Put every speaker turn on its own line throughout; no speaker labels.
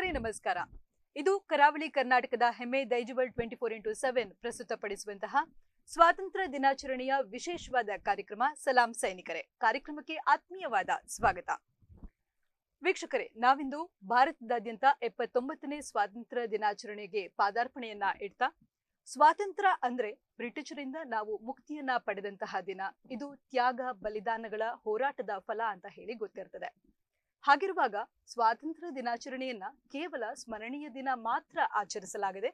ವೀಕ್ಷಕರೇ ನಮಸ್ಕಾರ. ಇದು ಕರಾವಳಿ ಕರ್ನಾಟಕದ ಹೆಮ್ಮೆ ದೈಜುವಲ್ 24x7 ಪ್ರಸ್ತುತಪಡಿಸುವಂತಹ ಸ್ವಾತಂತ್ರ್ಯ ದಿನಾಚರಣೆಯ ವಿಶೇಷವಾದ ಕಾರ್ಯಕ್ರಮ ಸಲಾಂ ಸೈನಿಕರೇ. ಕಾರ್ಯಕ್ರಮಕ್ಕೆ ಆತ್ಮೀಯವಾದ ಸ್ವಾಗತ. ವೀಕ್ಷಕರೇ, ನಾವಿಂದು ಭಾರತದಾದ್ಯಂತ 79ನೇ ಸ್ವಾತಂತ್ರ್ಯ ದಿನಾಚರಣೆಗೆ ಪಾದಾರ್ಪಣೆಯನ್ನ ಇಡ್ತಾ, ಸ್ವಾತಂತ್ರ್ಯ ಅಂದ್ರೆ ಬ್ರಿಟಿಷರಿಂದ ನಾವು ಮುಕ್ತಿಯನ್ನ ಪಡೆದಂತಹ ದಿನ. ಇದು ತ್ಯಾಗ ಬಲಿದಾನಗಳ ಹೋರಾಟದ ಫಲ ಅಂತ ಹೇಳಿ ಗೊತ್ತಿರ್ತದೆ. ಹಾಗಿರುವಾಗ ಸ್ವಾತಂತ್ರ್ಯ ದಿನಾಚರಣೆಯನ್ನ ಕೇವಲ ಸ್ಮರಣೀಯ ದಿನ ಮಾತ್ರ ಆಚರಿಸಲಾಗದೆ,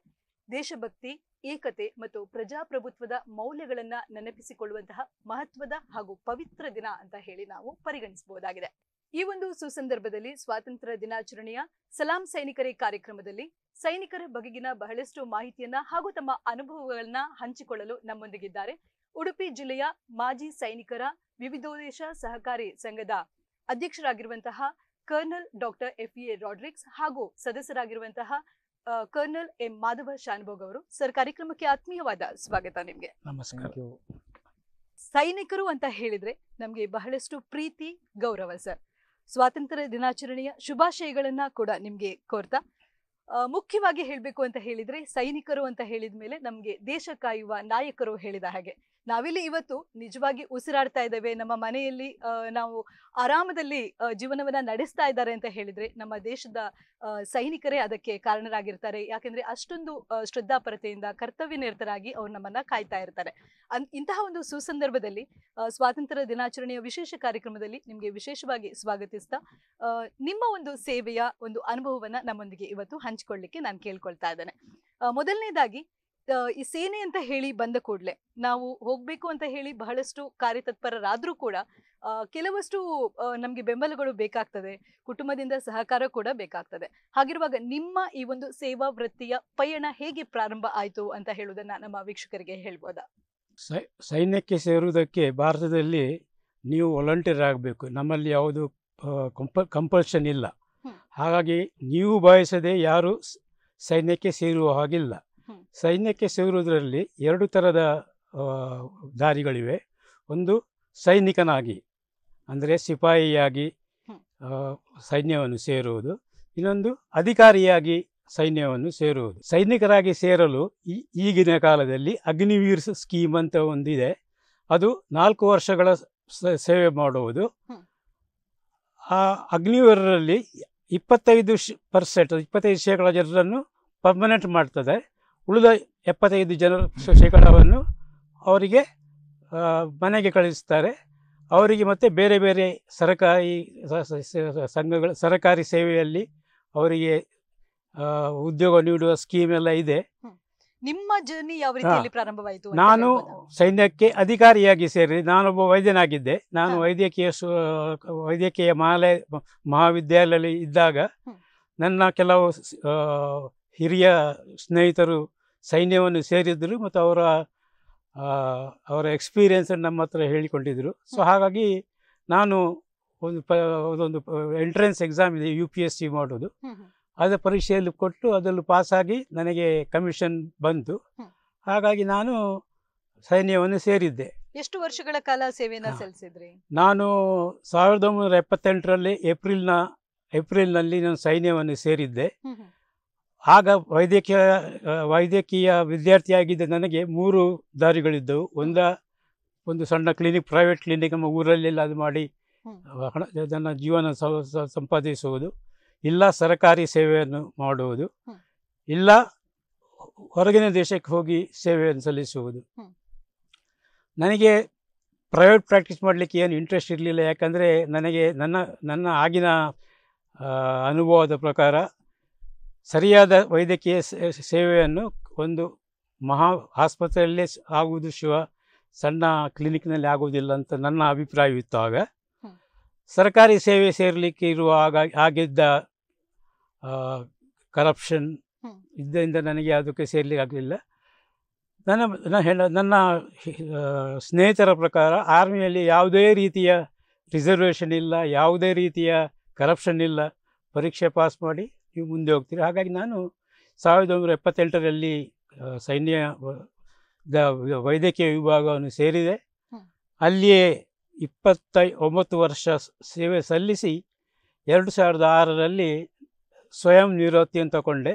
ದೇಶಭಕ್ತಿ, ಏಕತೆ ಮತ್ತು ಪ್ರಜಾಪ್ರಭುತ್ವದ ಮೌಲ್ಯಗಳನ್ನ ನೆನಪಿಸಿಕೊಳ್ಳುವಂತಹ ಮಹತ್ವದ ಹಾಗೂ ಪವಿತ್ರ ದಿನ ಅಂತ ಹೇಳಿ ನಾವು ಪರಿಗಣಿಸಬಹುದಾಗಿದೆ. ಈ ಒಂದು ಸುಸಂದರ್ಭದಲ್ಲಿ ಸ್ವಾತಂತ್ರ್ಯ ದಿನಾಚರಣೆಯ ಸಲಾಂ ಸೈನಿಕರೇ ಕಾರ್ಯಕ್ರಮದಲ್ಲಿ ಸೈನಿಕರ ಬಗೆಗಿನ ಬಹಳಷ್ಟು ಮಾಹಿತಿಯನ್ನ ಹಾಗೂ ತಮ್ಮ ಅನುಭವಗಳನ್ನ ಹಂಚಿಕೊಳ್ಳಲು ನಮ್ಮೊಂದಿಗಿದ್ದಾರೆ ಉಡುಪಿ ಜಿಲ್ಲೆಯ ಮಾಜಿ ಸೈನಿಕರ ವಿವಿಧೋದ್ದೇಶ ಸಹಕಾರಿ ಸಂಘದ ಅಧ್ಯಕ್ಷರಾಗಿರುವಂತಹ ಕರ್ನಲ್ ಡಾಕ್ಟರ್ FEA ರಾಡ್ರಿಕ್ಸ್ ಹಾಗೂ ಸದಸ್ಯರಾಗಿರುವಂತಹ ಕರ್ನಲ್ ಎಂ ಮಾಧವ ಶಾನುಭೋಗ್ ಅವರು. ಸರ್, ಕಾರ್ಯಕ್ರಮಕ್ಕೆ ಆತ್ಮೀಯವಾದ ಸ್ವಾಗತ ನಿಮ್ಗೆ.
ನಮಸ್ಕಾರ.
ಸೈನಿಕರು ಅಂತ ಹೇಳಿದ್ರೆ ನಮ್ಗೆ ಬಹಳಷ್ಟು ಪ್ರೀತಿ, ಗೌರವ. ಸರ್, ಸ್ವಾತಂತ್ರ್ಯ ದಿನಾಚರಣೆಯ ಶುಭಾಶಯಗಳನ್ನ ಕೂಡ ನಿಮ್ಗೆ ಕೋರ್ತಾ, ಮುಖ್ಯವಾಗಿ ಹೇಳ್ಬೇಕು ಅಂತ ಹೇಳಿದ್ರೆ ಸೈನಿಕರು ಅಂತ ಹೇಳಿದ ಮೇಲೆ ನಮ್ಗೆ ದೇಶ ಕಾಯುವ ನಾಯಕರು ಹೇಳಿದ ಹಾಗೆ ನಾವಿಲ್ಲಿ ಇವತ್ತು ನಿಜವಾಗಿ ಉಸಿರಾಡ್ತಾ ಇದ್ದೇವೆ. ನಮ್ಮ ಮನೆಯಲ್ಲಿ ನಾವು ಆರಾಮದಲ್ಲಿ ಜೀವನವನ್ನ ನಡೆಸ್ತಾ ಇದ್ದಾರೆ ಅಂತ ಹೇಳಿದ್ರೆ ನಮ್ಮ ದೇಶದ ಸೈನಿಕರೇ ಅದಕ್ಕೆ ಕಾರಣರಾಗಿರ್ತಾರೆ. ಯಾಕೆಂದ್ರೆ ಅಷ್ಟೊಂದು ಶ್ರದ್ಧಾಪರತೆಯಿಂದ ಕರ್ತವ್ಯ ನಿರತರಾಗಿ ಅವ್ರು ನಮ್ಮನ್ನ ಕಾಯ್ತಾ ಇರ್ತಾರೆ. ಇಂತಹ ಒಂದು ಸುಸಂದರ್ಭದಲ್ಲಿ ಸ್ವಾತಂತ್ರ್ಯ ದಿನಾಚರಣೆಯ ವಿಶೇಷ ಕಾರ್ಯಕ್ರಮದಲ್ಲಿ ನಿಮ್ಗೆ ವಿಶೇಷವಾಗಿ ಸ್ವಾಗತಿಸ್ತಾ, ನಿಮ್ಮ ಒಂದು ಸೇವೆಯ ಒಂದು ಅನುಭವವನ್ನ ನಮ್ಮೊಂದಿಗೆ ಇವತ್ತು ಹಂಚಿಕೊಳ್ಳಿಕ್ಕೆ ನಾನು ಕೇಳ್ಕೊಳ್ತಾ ಇದ್ದೇನೆ. ಮೊದಲನೇದಾಗಿ, ಈ ಸೇನೆ ಅಂತ ಹೇಳಿ ಬಂದ ಕೂಡಲೇ ನಾವು ಹೋಗ್ಬೇಕು ಅಂತ ಹೇಳಿ ಬಹಳಷ್ಟು ಕಾರ್ಯತತ್ಪರರಾದ್ರೂ ಕೂಡ ಕೆಲವಷ್ಟು ನಮ್ಗೆ ಬೆಂಬಲಗಳು ಬೇಕಾಗ್ತದೆ, ಕುಟುಂಬದಿಂದ ಸಹಕಾರ ಕೂಡ ಬೇಕಾಗ್ತದೆ. ಹಾಗಿರುವಾಗ ನಿಮ್ಮ ಈ ಒಂದು ಸೇವಾ ವೃತ್ತಿಯ ಪಯಣ ಹೇಗೆ ಪ್ರಾರಂಭ ಆಯ್ತು ಅಂತ ಹೇಳುವುದನ್ನ ನಮ್ಮ ವೀಕ್ಷಕರಿಗೆ ಹೇಳ್ಬೋದಾ?
ಸೈನ್ಯಕ್ಕೆ ಸೇರುವುದಕ್ಕೆ ಭಾರತದಲ್ಲಿ ನೀವು ವಾಲಂಟಿಯರ್ ಆಗಬೇಕು. ನಮ್ಮಲ್ಲಿ ಯಾವುದು ಕಂಪಲ್ಷನ್ ಇಲ್ಲ. ಹಾಗಾಗಿ ನೀವು ಬಯಸದೆ ಯಾರು ಸೈನ್ಯಕ್ಕೆ ಸೇರುವ ಹಾಗಿಲ್ಲ. ಸೈನ್ಯಕ್ಕೆ ಸೇರುವುದರಲ್ಲಿ ಎರಡು ಥರದ ದಾರಿಗಳಿವೆ. ಒಂದು ಸೈನಿಕನಾಗಿ, ಅಂದರೆ ಸಿಪಾಯಿಯಾಗಿ ಸೈನ್ಯವನ್ನು ಸೇರುವುದು. ಇನ್ನೊಂದು ಅಧಿಕಾರಿಯಾಗಿ ಸೈನ್ಯವನ್ನು ಸೇರುವುದು. ಸೈನಿಕರಾಗಿ ಸೇರಲು ಈಗಿನ ಕಾಲದಲ್ಲಿ ಅಗ್ನಿವೀರ್ ಸ್ಕೀಮ್ ಅಂತ ಒಂದಿದೆ. ಅದು 4 ವರ್ಷಗಳ ಸೇವೆ ಮಾಡುವುದು. ಆ ಅಗ್ನಿವೀರಲ್ಲಿ 25% ಜನರನ್ನು ಪರ್ಮನೆಂಟ್ ಮಾಡ್ತದೆ. ಉಳಿದ 75% ಅವರಿಗೆ ಮನೆಗೆ ಕಳಿಸ್ತಾರೆ. ಅವರಿಗೆ ಮತ್ತೆ ಬೇರೆ ಬೇರೆ ಸರ್ಕಾರಿ ಸರ್ಕಾರಿ ಸೇವೆಯಲ್ಲಿ ಅವರಿಗೆ ಉದ್ಯೋಗ ನೀಡುವ ಸ್ಕೀಮ್ ಎಲ್ಲ ಇದೆ.
ನಿಮ್ಮ ಜರ್ನಿ ಯಾವ ರೀತಿಯಲ್ಲಿ ಪ್ರಾರಂಭವಾಯಿತು?
ನಾನು ಸೈನ್ಯಕ್ಕೆ ಅಧಿಕಾರಿಯಾಗಿ ಸೇರಿ, ನಾನೊಬ್ಬ ವೈದ್ಯನಾಗಿದ್ದೆ. ನಾನು ವೈದ್ಯಕೀಯ ಮಹಾವಿದ್ಯಾಲಯದಲ್ಲಿ ಇದ್ದಾಗ ನನ್ನ ಕೆಲವು ಹಿರಿಯ ಸ್ನೇಹಿತರು ಸೈನ್ಯವನ್ನು ಸೇರಿದ್ರು ಮತ್ತು ಅವರ ಎಕ್ಸ್ಪೀರಿಯನ್ಸ್ ನಮ್ಮ ಹತ್ರ ಹೇಳಿಕೊಂಡಿದ್ರು. ಸೊ ಹಾಗಾಗಿ ನಾನು ಒಂದು ಎಂಟ್ರೆನ್ಸ್ ಎಕ್ಸಾಮ್ ಇದೆ, UPSC ಮಾಡೋದು. ಅದರ ಪರೀಕ್ಷೆಯಲ್ಲಿ ಕೊಟ್ಟು ಅದರಲ್ಲಿ ಪಾಸಾಗಿ ನನಗೆ ಕಮಿಷನ್ ಬಂತು. ಹಾಗಾಗಿ ನಾನು ಸೈನ್ಯವನ್ನು ಸೇರಿದ್ದೆ.
ಎಷ್ಟು ವರ್ಷಗಳ ಕಾಲ ಸೇವೆಯನ್ನು ಸಲ್ಲಿಸಿದ್ರಿ?
ನಾನು 1978ರಲ್ಲಿ ಏಪ್ರಿಲ್ನಲ್ಲಿ ನಾನು ಸೈನ್ಯವನ್ನು ಸೇರಿದ್ದೆ. ಆಗ ವೈದ್ಯಕೀಯ ವಿದ್ಯಾರ್ಥಿಯಾಗಿದ್ದ ನನಗೆ 3 ದಾರಿಗಳಿದ್ದವು. ಒಂದು ಸಣ್ಣ ಕ್ಲಿನಿಕ್, ಪ್ರೈವೇಟ್ ಕ್ಲಿನಿಕ್ ನಮ್ಮ ಊರಲ್ಲೆಲ್ಲ ಅದು ಮಾಡಿ ನನ್ನ ಜೀವನ ಸಂಪಾದಿಸುವುದು, ಇಲ್ಲ ಸರ್ಕಾರಿ ಸೇವೆಯನ್ನು ಮಾಡುವುದು, ಇಲ್ಲ ಹೊರಗಿನ ದೇಶಕ್ಕೆ ಹೋಗಿ ಸೇವೆಯನ್ನು ಸಲ್ಲಿಸುವುದು. ನನಗೆ ಪ್ರೈವೇಟ್ ಪ್ರಾಕ್ಟೀಸ್ ಮಾಡಲಿಕ್ಕೆ ಏನು ಇಂಟ್ರೆಸ್ಟ್ ಇರಲಿಲ್ಲ. ಯಾಕಂದರೆ ನನಗೆ ನನ್ನ ಆಗಿನ ಅನುಭವದ ಪ್ರಕಾರ ಸರಿಯಾದ ವೈದ್ಯಕೀಯ ಸೇವೆಯನ್ನು ಒಂದು ಮಹಾ ಆಸ್ಪತ್ರೆಯಲ್ಲೇ ಆಗುವುದು ಸಣ್ಣ ಕ್ಲಿನಿಕ್ನಲ್ಲಿ ಆಗುವುದಿಲ್ಲ ಅಂತ ನನ್ನ ಅಭಿಪ್ರಾಯವಿತ್ತು. ಆಗ ಸರ್ಕಾರಿ ಸೇವೆ ಸೇರಲಿಕ್ಕೆ ಆಗಿದ್ದ ಕರಪ್ಷನ್ ಇದರಿಂದ ನನಗೆ ಅದಕ್ಕೆ ಸೇರಲಿಕ್ಕೆ ಆಗಲಿಲ್ಲ. ನನ್ನ ಸ್ನೇಹಿತರ ಪ್ರಕಾರ ಆರ್ಮಿಯಲ್ಲಿ ಯಾವುದೇ ರೀತಿಯ ರಿಸರ್ವೇಷನ್ ಇಲ್ಲ, ಯಾವುದೇ ರೀತಿಯ ಕರಪ್ಷನ್ ಇಲ್ಲ. ಪರೀಕ್ಷೆ ಪಾಸ್ ಮಾಡಿ ನೀವು ಮುಂದೆ ಹೋಗ್ತೀರಿ. ಹಾಗಾಗಿ ನಾನು 1978ರಲ್ಲಿ ಸೈನ್ಯದ ವೈದ್ಯಕೀಯ ವಿಭಾಗವನ್ನು ಸೇರಿದೆ. ಅಲ್ಲಿಯೇ 29 ವರ್ಷ ಸೇವೆ ಸಲ್ಲಿಸಿ 2006ರಲ್ಲಿ ಸ್ವಯಂ ನಿವೃತ್ತಿಯನ್ನು ತಗೊಂಡೆ.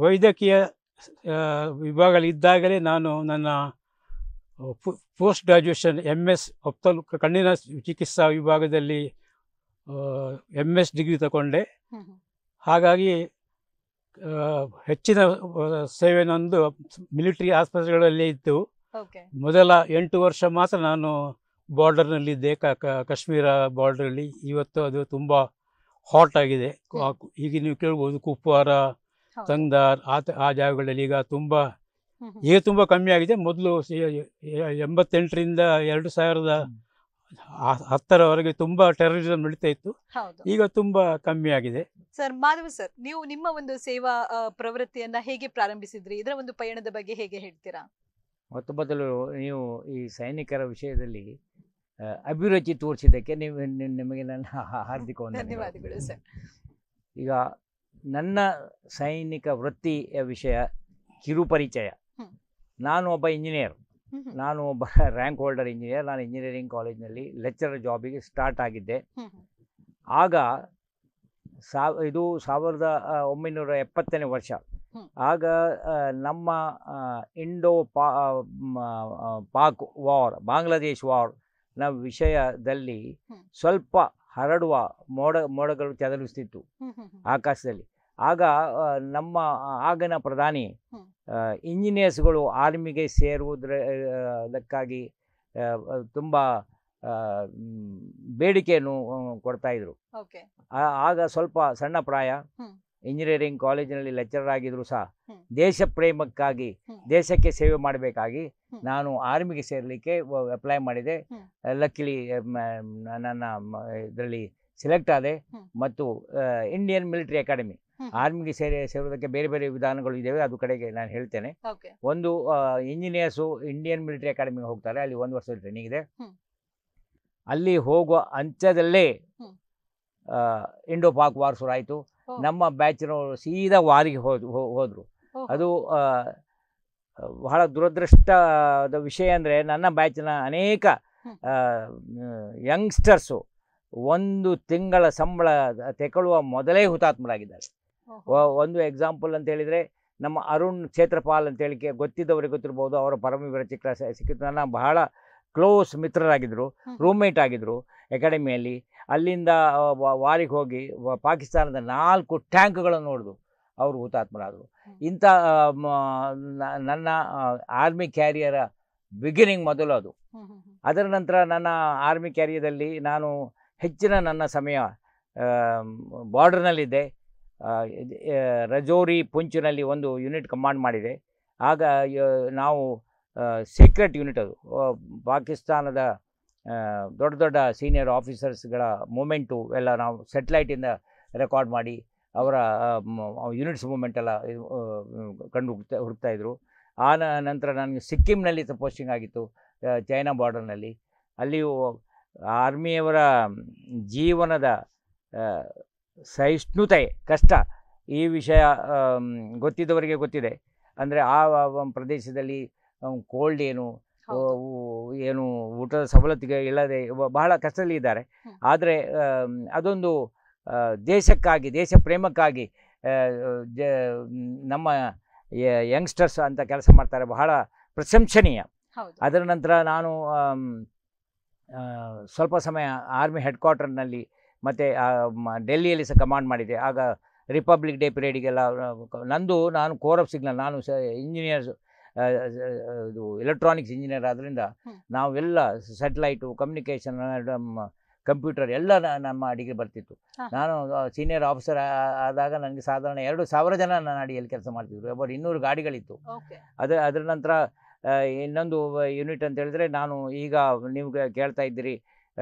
ವೈದ್ಯಕೀಯ ವಿಭಾಗದಲ್ಲಿದ್ದಾಗಲೇ ನಾನು ನನ್ನ ಪೋಸ್ಟ್ ಗ್ರ್ಯಾಜುಯೇಷನ್ MS ಕಣ್ಣಿನ ಚಿಕಿತ್ಸಾ ವಿಭಾಗದಲ್ಲಿ MS ಡಿಗ್ರಿ ತಗೊಂಡೆ. ಹಾಗಾಗಿ ಹೆಚ್ಚಿನ ಸೇವೆ ನಂದು ಮಿಲಿಟರಿ ಆಸ್ಪತ್ರೆಗಳಲ್ಲೇ ಇತ್ತು. ಮೊದಲ 8 ವರ್ಷ ಮಾತ್ರ ನಾನು ಬಾರ್ಡರ್ನಲ್ಲಿದ್ದೆ, ಕಾಶ್ಮೀರ ಬಾರ್ಡ್ರಲ್ಲಿ. ಇವತ್ತು ಅದು ತುಂಬ ಹಾಟ್ ಆಗಿದೆ. ಈಗ ನೀವು ಕೇಳ್ಬೋದು ಕುಪ್ವಾರ, ತಂಗ್ದಾರ್ ಆ ಜಾಗಗಳಲ್ಲಿ ಈಗ ತುಂಬ ಕಮ್ಮಿ ಆಗಿದೆ. ಮೊದಲು 88ರಿಂದ 2010ರವರೆಗೆ ತುಂಬ ಟೆರರಿಸಮ್ ನಡೀತಾ ಇತ್ತು. ಈಗ ತುಂಬ ಕಮ್ಮಿ ಆಗಿದೆ.
ಸರ್, ಮಾಧವ ಸರ್, ನೀವು ನಿಮ್ಮ ಒಂದು ಸೇವಾ ಪ್ರವೃತ್ತಿಯನ್ನ ಹೇಗೆ ಪ್ರಾರಂಭಿಸಿದ್ರಿ? ಇದರ ಒಂದು ಪಯಣದ ಬಗ್ಗೆ ಹೇಗೆ ಹೇಳ್ತೀರಾ?
ಮೊದಲು ನೀವು ಈ ಸೈನಿಕರ ವಿಷಯದಲ್ಲಿ ಅಭಿರುಚಿ ತೋರಿಸಿದ್ದಕ್ಕೆ ನಿಮಗೆ ನನ್ನ ಹಾರ್ದಿಕ
ಧನ್ಯವಾದಗಳು ಸರ್.
ಈಗ ನನ್ನ ಸೈನಿಕ ವೃತ್ತಿಯ ವಿಷಯ ಕಿರುಪರಿಚಯ. ನಾನು ಒಬ್ಬ ಇಂಜಿನಿಯರ್, ನಾನು ಒಬ್ಬ ರ್ಯಾಂಕ್ ಹೋಲ್ಡರ್ ಇಂಜಿನಿಯರ್. ನಾನು ಇಂಜಿನಿಯರಿಂಗ್ ಕಾಲೇಜ್ನಲ್ಲಿ ಲೆಕ್ಚರರ್ ಜಾಬಿಗೆ ಸ್ಟಾರ್ಟ್ ಆಗಿದ್ದೆ. ಆಗ ಇದು 1970ನೇ ವರ್ಷ. ಆಗ ನಮ್ಮ ಪಾಕ್ ವಾರ್, ಬಾಂಗ್ಲಾದೇಶ್ ವಾರ್ ನ ವಿಷಯದಲ್ಲಿ ಸ್ವಲ್ಪ ಹರಡುವ ಮೋಡಗಳು ಚದರಿಸ್ತಿತ್ತು ಆಕಾಶದಲ್ಲಿ. ಆಗ ನಮ್ಮ ಆಗಿನ ಪ್ರಧಾನಿ ಇಂಜಿನಿಯರ್ಸ್ಗಳು ಆರ್ಮಿಗೆ ಸೇರುವುದಕ್ಕಾಗಿ ತುಂಬ ಬೇಡಿಕೆಯನ್ನು ಕೊಡ್ತಾಯಿದ್ರು. ಆಗ ಸ್ವಲ್ಪ ಸಣ್ಣ ಪ್ರಾಯ, ಇಂಜಿನಿಯರಿಂಗ್ ಕಾಲೇಜಿನಲ್ಲಿ ಲೆಕ್ಚರರ್ ಆಗಿದ್ರು ಸಹ ದೇಶ ಪ್ರೇಮಕ್ಕಾಗಿ, ದೇಶಕ್ಕೆ ಸೇವೆ ಮಾಡಬೇಕಾಗಿ ನಾನು ಆರ್ಮಿಗೆ ಸೇರಲಿಕ್ಕೆ ಅಪ್ಲೈ ಮಾಡಿದೆ. ಲಕ್ಕಿಲಿ ನನ್ನ ಇದರಲ್ಲಿ ಸೆಲೆಕ್ಟ್ ಆದೆ. ಮತ್ತು ಇಂಡಿಯನ್ ಮಿಲಿಟರಿ ಅಕಾಡೆಮಿ, ಆರ್ಮಿಗೆ ಸೇರುವುದಕ್ಕೆ ಬೇರೆ ಬೇರೆ ವಿಧಾನಗಳು ಇದ್ದಾವೆ, ಅದು ಕಡೆಗೆ ನಾನು ಹೇಳ್ತೇನೆ. ಒಂದು ಇಂಜಿನಿಯರ್ಸು ಇಂಡಿಯನ್ ಮಿಲಿಟರಿ ಅಕಾಡೆಮಿಗೆ ಹೋಗ್ತಾರೆ, ಅಲ್ಲಿ 1 ವರ್ಷದ ಟ್ರೈನಿಂಗ್ ಇದೆ. ಅಲ್ಲಿ ಹೋಗುವ ಅಂಚದಲ್ಲೇ ಇಂಡೋ ಪಾಕ್ ವಾರ್ ಶುರು ಆಯಿತು. ನಮ್ಮ ಬ್ಯಾಚಿನವರು ಸೀದಾ ವಾರಿಗೆ ಹೋದರು. ಅದು ಬಹಳ ದುರದೃಷ್ಟದ ವಿಷಯ ಅಂದರೆ ನನ್ನ ಬ್ಯಾಚಿನ ಅನೇಕ ಯಂಗ್ಸ್ಟರ್ಸು 1 ತಿಂಗಳ ಸಂಬಳ ತೆಗೊಳ್ಳುವ ಮೊದಲೇ ಹುತಾತ್ಮರಾಗಿದ್ದಾರೆ. ಒಂದು ಎಕ್ಸಾಂಪಲ್ ಅಂತ ಹೇಳಿದರೆ, ನಮ್ಮ ಅರುಣ್ ಕ್ಷೇತ್ರಪಾಲ್ ಅಂತೇಳಿ ಗೊತ್ತಿದ್ದವರಿಗೆ ಗೊತ್ತಿರ್ಬೋದು. ಅವರ ಪರಮವೀರ ಚಕ್ರ ಸಿಕ್ಕಿತ್ತು. ನನ್ನ ಬಹಳ ಕ್ಲೋಸ್ ಮಿತ್ರರಾಗಿದ್ದರು, ರೂಮ್ಮೇಟ್ ಆಗಿದ್ದರು ಅಕಾಡೆಮಿಯಲ್ಲಿ. ಅಲ್ಲಿಂದ ವಾರಿಗೆ ಹೋಗಿ ಪಾಕಿಸ್ತಾನದ 4 ಟ್ಯಾಂಕ್ಗಳನ್ನು ನೋಡಿದು ಅವರು ಹುತಾತ್ಮರಾದರು. ಇಂಥ ನನ್ನ ಆರ್ಮಿ ಕ್ಯಾರಿಯರ ಬಿಗಿನಿಂಗ್ ಮೊದಲು ಅದು. ಅದರ ನಂತರ ನನ್ನ ಆರ್ಮಿ ಕ್ಯಾರಿಯರಲ್ಲಿ ನಾನು ಹೆಚ್ಚಿನ ನನ್ನ ಸಮಯ ಬಾರ್ಡರ್ನಲ್ಲಿದ್ದೆ. ರಜೌರಿ ಪುಂಚ್ನಲ್ಲಿ ಒಂದು ಯೂನಿಟ್ ಕಮಾಂಡ್ ಮಾಡಿದೆ. ಆಗ ನಾವು ಸೀಕ್ರೆಟ್ ಯೂನಿಟ್, ಅದು ಪಾಕಿಸ್ತಾನದ ದೊಡ್ಡ ದೊಡ್ಡ ಸೀನಿಯರ್ ಆಫೀಸರ್ಸ್ಗಳ ಮೂಮೆಂಟು ಎಲ್ಲ ನಾವು ಸೆಟ್ಲೈಟಿಂದ ರೆಕಾರ್ಡ್ ಮಾಡಿ ಅವರ ಯೂನಿಟ್ಸ್ ಮೂಮೆಂಟೆಲ್ಲ ಹುಡುಕ್ತಾಯಿದ್ರು. ಆ ನಂತರ ನನಗೆ ಸಿಕ್ಕಿಂನಲ್ಲಿ ಪೋಸ್ಟಿಂಗ್ ಆಗಿತ್ತು, ಚೈನಾ ಬಾರ್ಡರ್ನಲ್ಲಿ. ಅಲ್ಲಿಯೂ ಆರ್ಮಿಯವರ ಜೀವನದ ಸಹಿಷ್ಣುತೆ ಕಷ್ಟ, ಈ ವಿಷಯ ಗೊತ್ತಿದ್ದವರಿಗೆ ಗೊತ್ತಿದೆ. ಅಂದರೆ ಆ ಪ್ರದೇಶದಲ್ಲಿ ಕೋಲ್ಡ್ ಏನು ಊಟದ ಸವಲತ್ತಿಗೆ ಇಲ್ಲದೆ ಬಹಳ ಕಷ್ಟದಲ್ಲಿ ಇದ್ದಾರೆ. ಆದರೆ ಅದೊಂದು ದೇಶಕ್ಕಾಗಿ, ದೇಶ ಪ್ರೇಮಕ್ಕಾಗಿ ನಮ್ಮ ಯಂಗ್ಸ್ಟರ್ಸ್ ಅಂತ ಕೆಲಸ ಮಾಡ್ತಾರೆ, ಬಹಳ ಪ್ರಶಂಸನೀಯ. ಅದರ ನಂತರ ನಾನು ಸ್ವಲ್ಪ ಸಮಯ ಆರ್ಮಿ ಹೆಡ್ ಕ್ವಾರ್ಟರ್ನಲ್ಲಿ ಮತ್ತು ಡೆಲ್ಲಿಯಲ್ಲಿ ಸಹ ಕಮಾಂಡ್ ಮಾಡಿದೆ. ಆಗ ರಿಪಬ್ಲಿಕ್ ಡೇ ಪರೇಡಿಗೆಲ್ಲ ನಾನು ಕೋರ್ ಆಫ್ ಸಿಗ್ನಲ್, ನಾನು ಇಂಜಿನಿಯರ್ಸ್, ಇದು ಎಲೆಕ್ಟ್ರಾನಿಕ್ಸ್ ಇಂಜಿನಿಯರ್ ಆದ್ದರಿಂದ ನಾವೆಲ್ಲ ಸ್ಯಾಟಲೈಟು, ಕಮ್ಯುನಿಕೇಷನ್, ಕಂಪ್ಯೂಟರ್ ಎಲ್ಲ ನಮ್ಮ ಅಡಿಗೆ ಬರ್ತಿತ್ತು. ನಾನು ಸೀನಿಯರ್ ಆಫೀಸರ್ ಆದಾಗ ನನಗೆ ಸಾಧಾರಣ 2,000 ಜನ ನನ್ನ ಅಡಿಯಲ್ಲಿ ಕೆಲಸ ಮಾಡ್ತಿದ್ರು. about 200 ಗಾಡಿಗಳಿತ್ತು. ಅದರ ನಂತರ ಇನ್ನೊಂದು ಯೂನಿಟ್ ಅಂತ ಹೇಳಿದ್ರೆ, ನಾನು ಈಗ ನೀವು ಕೇಳ್ತಾ ಇದ್ದೀರಿ,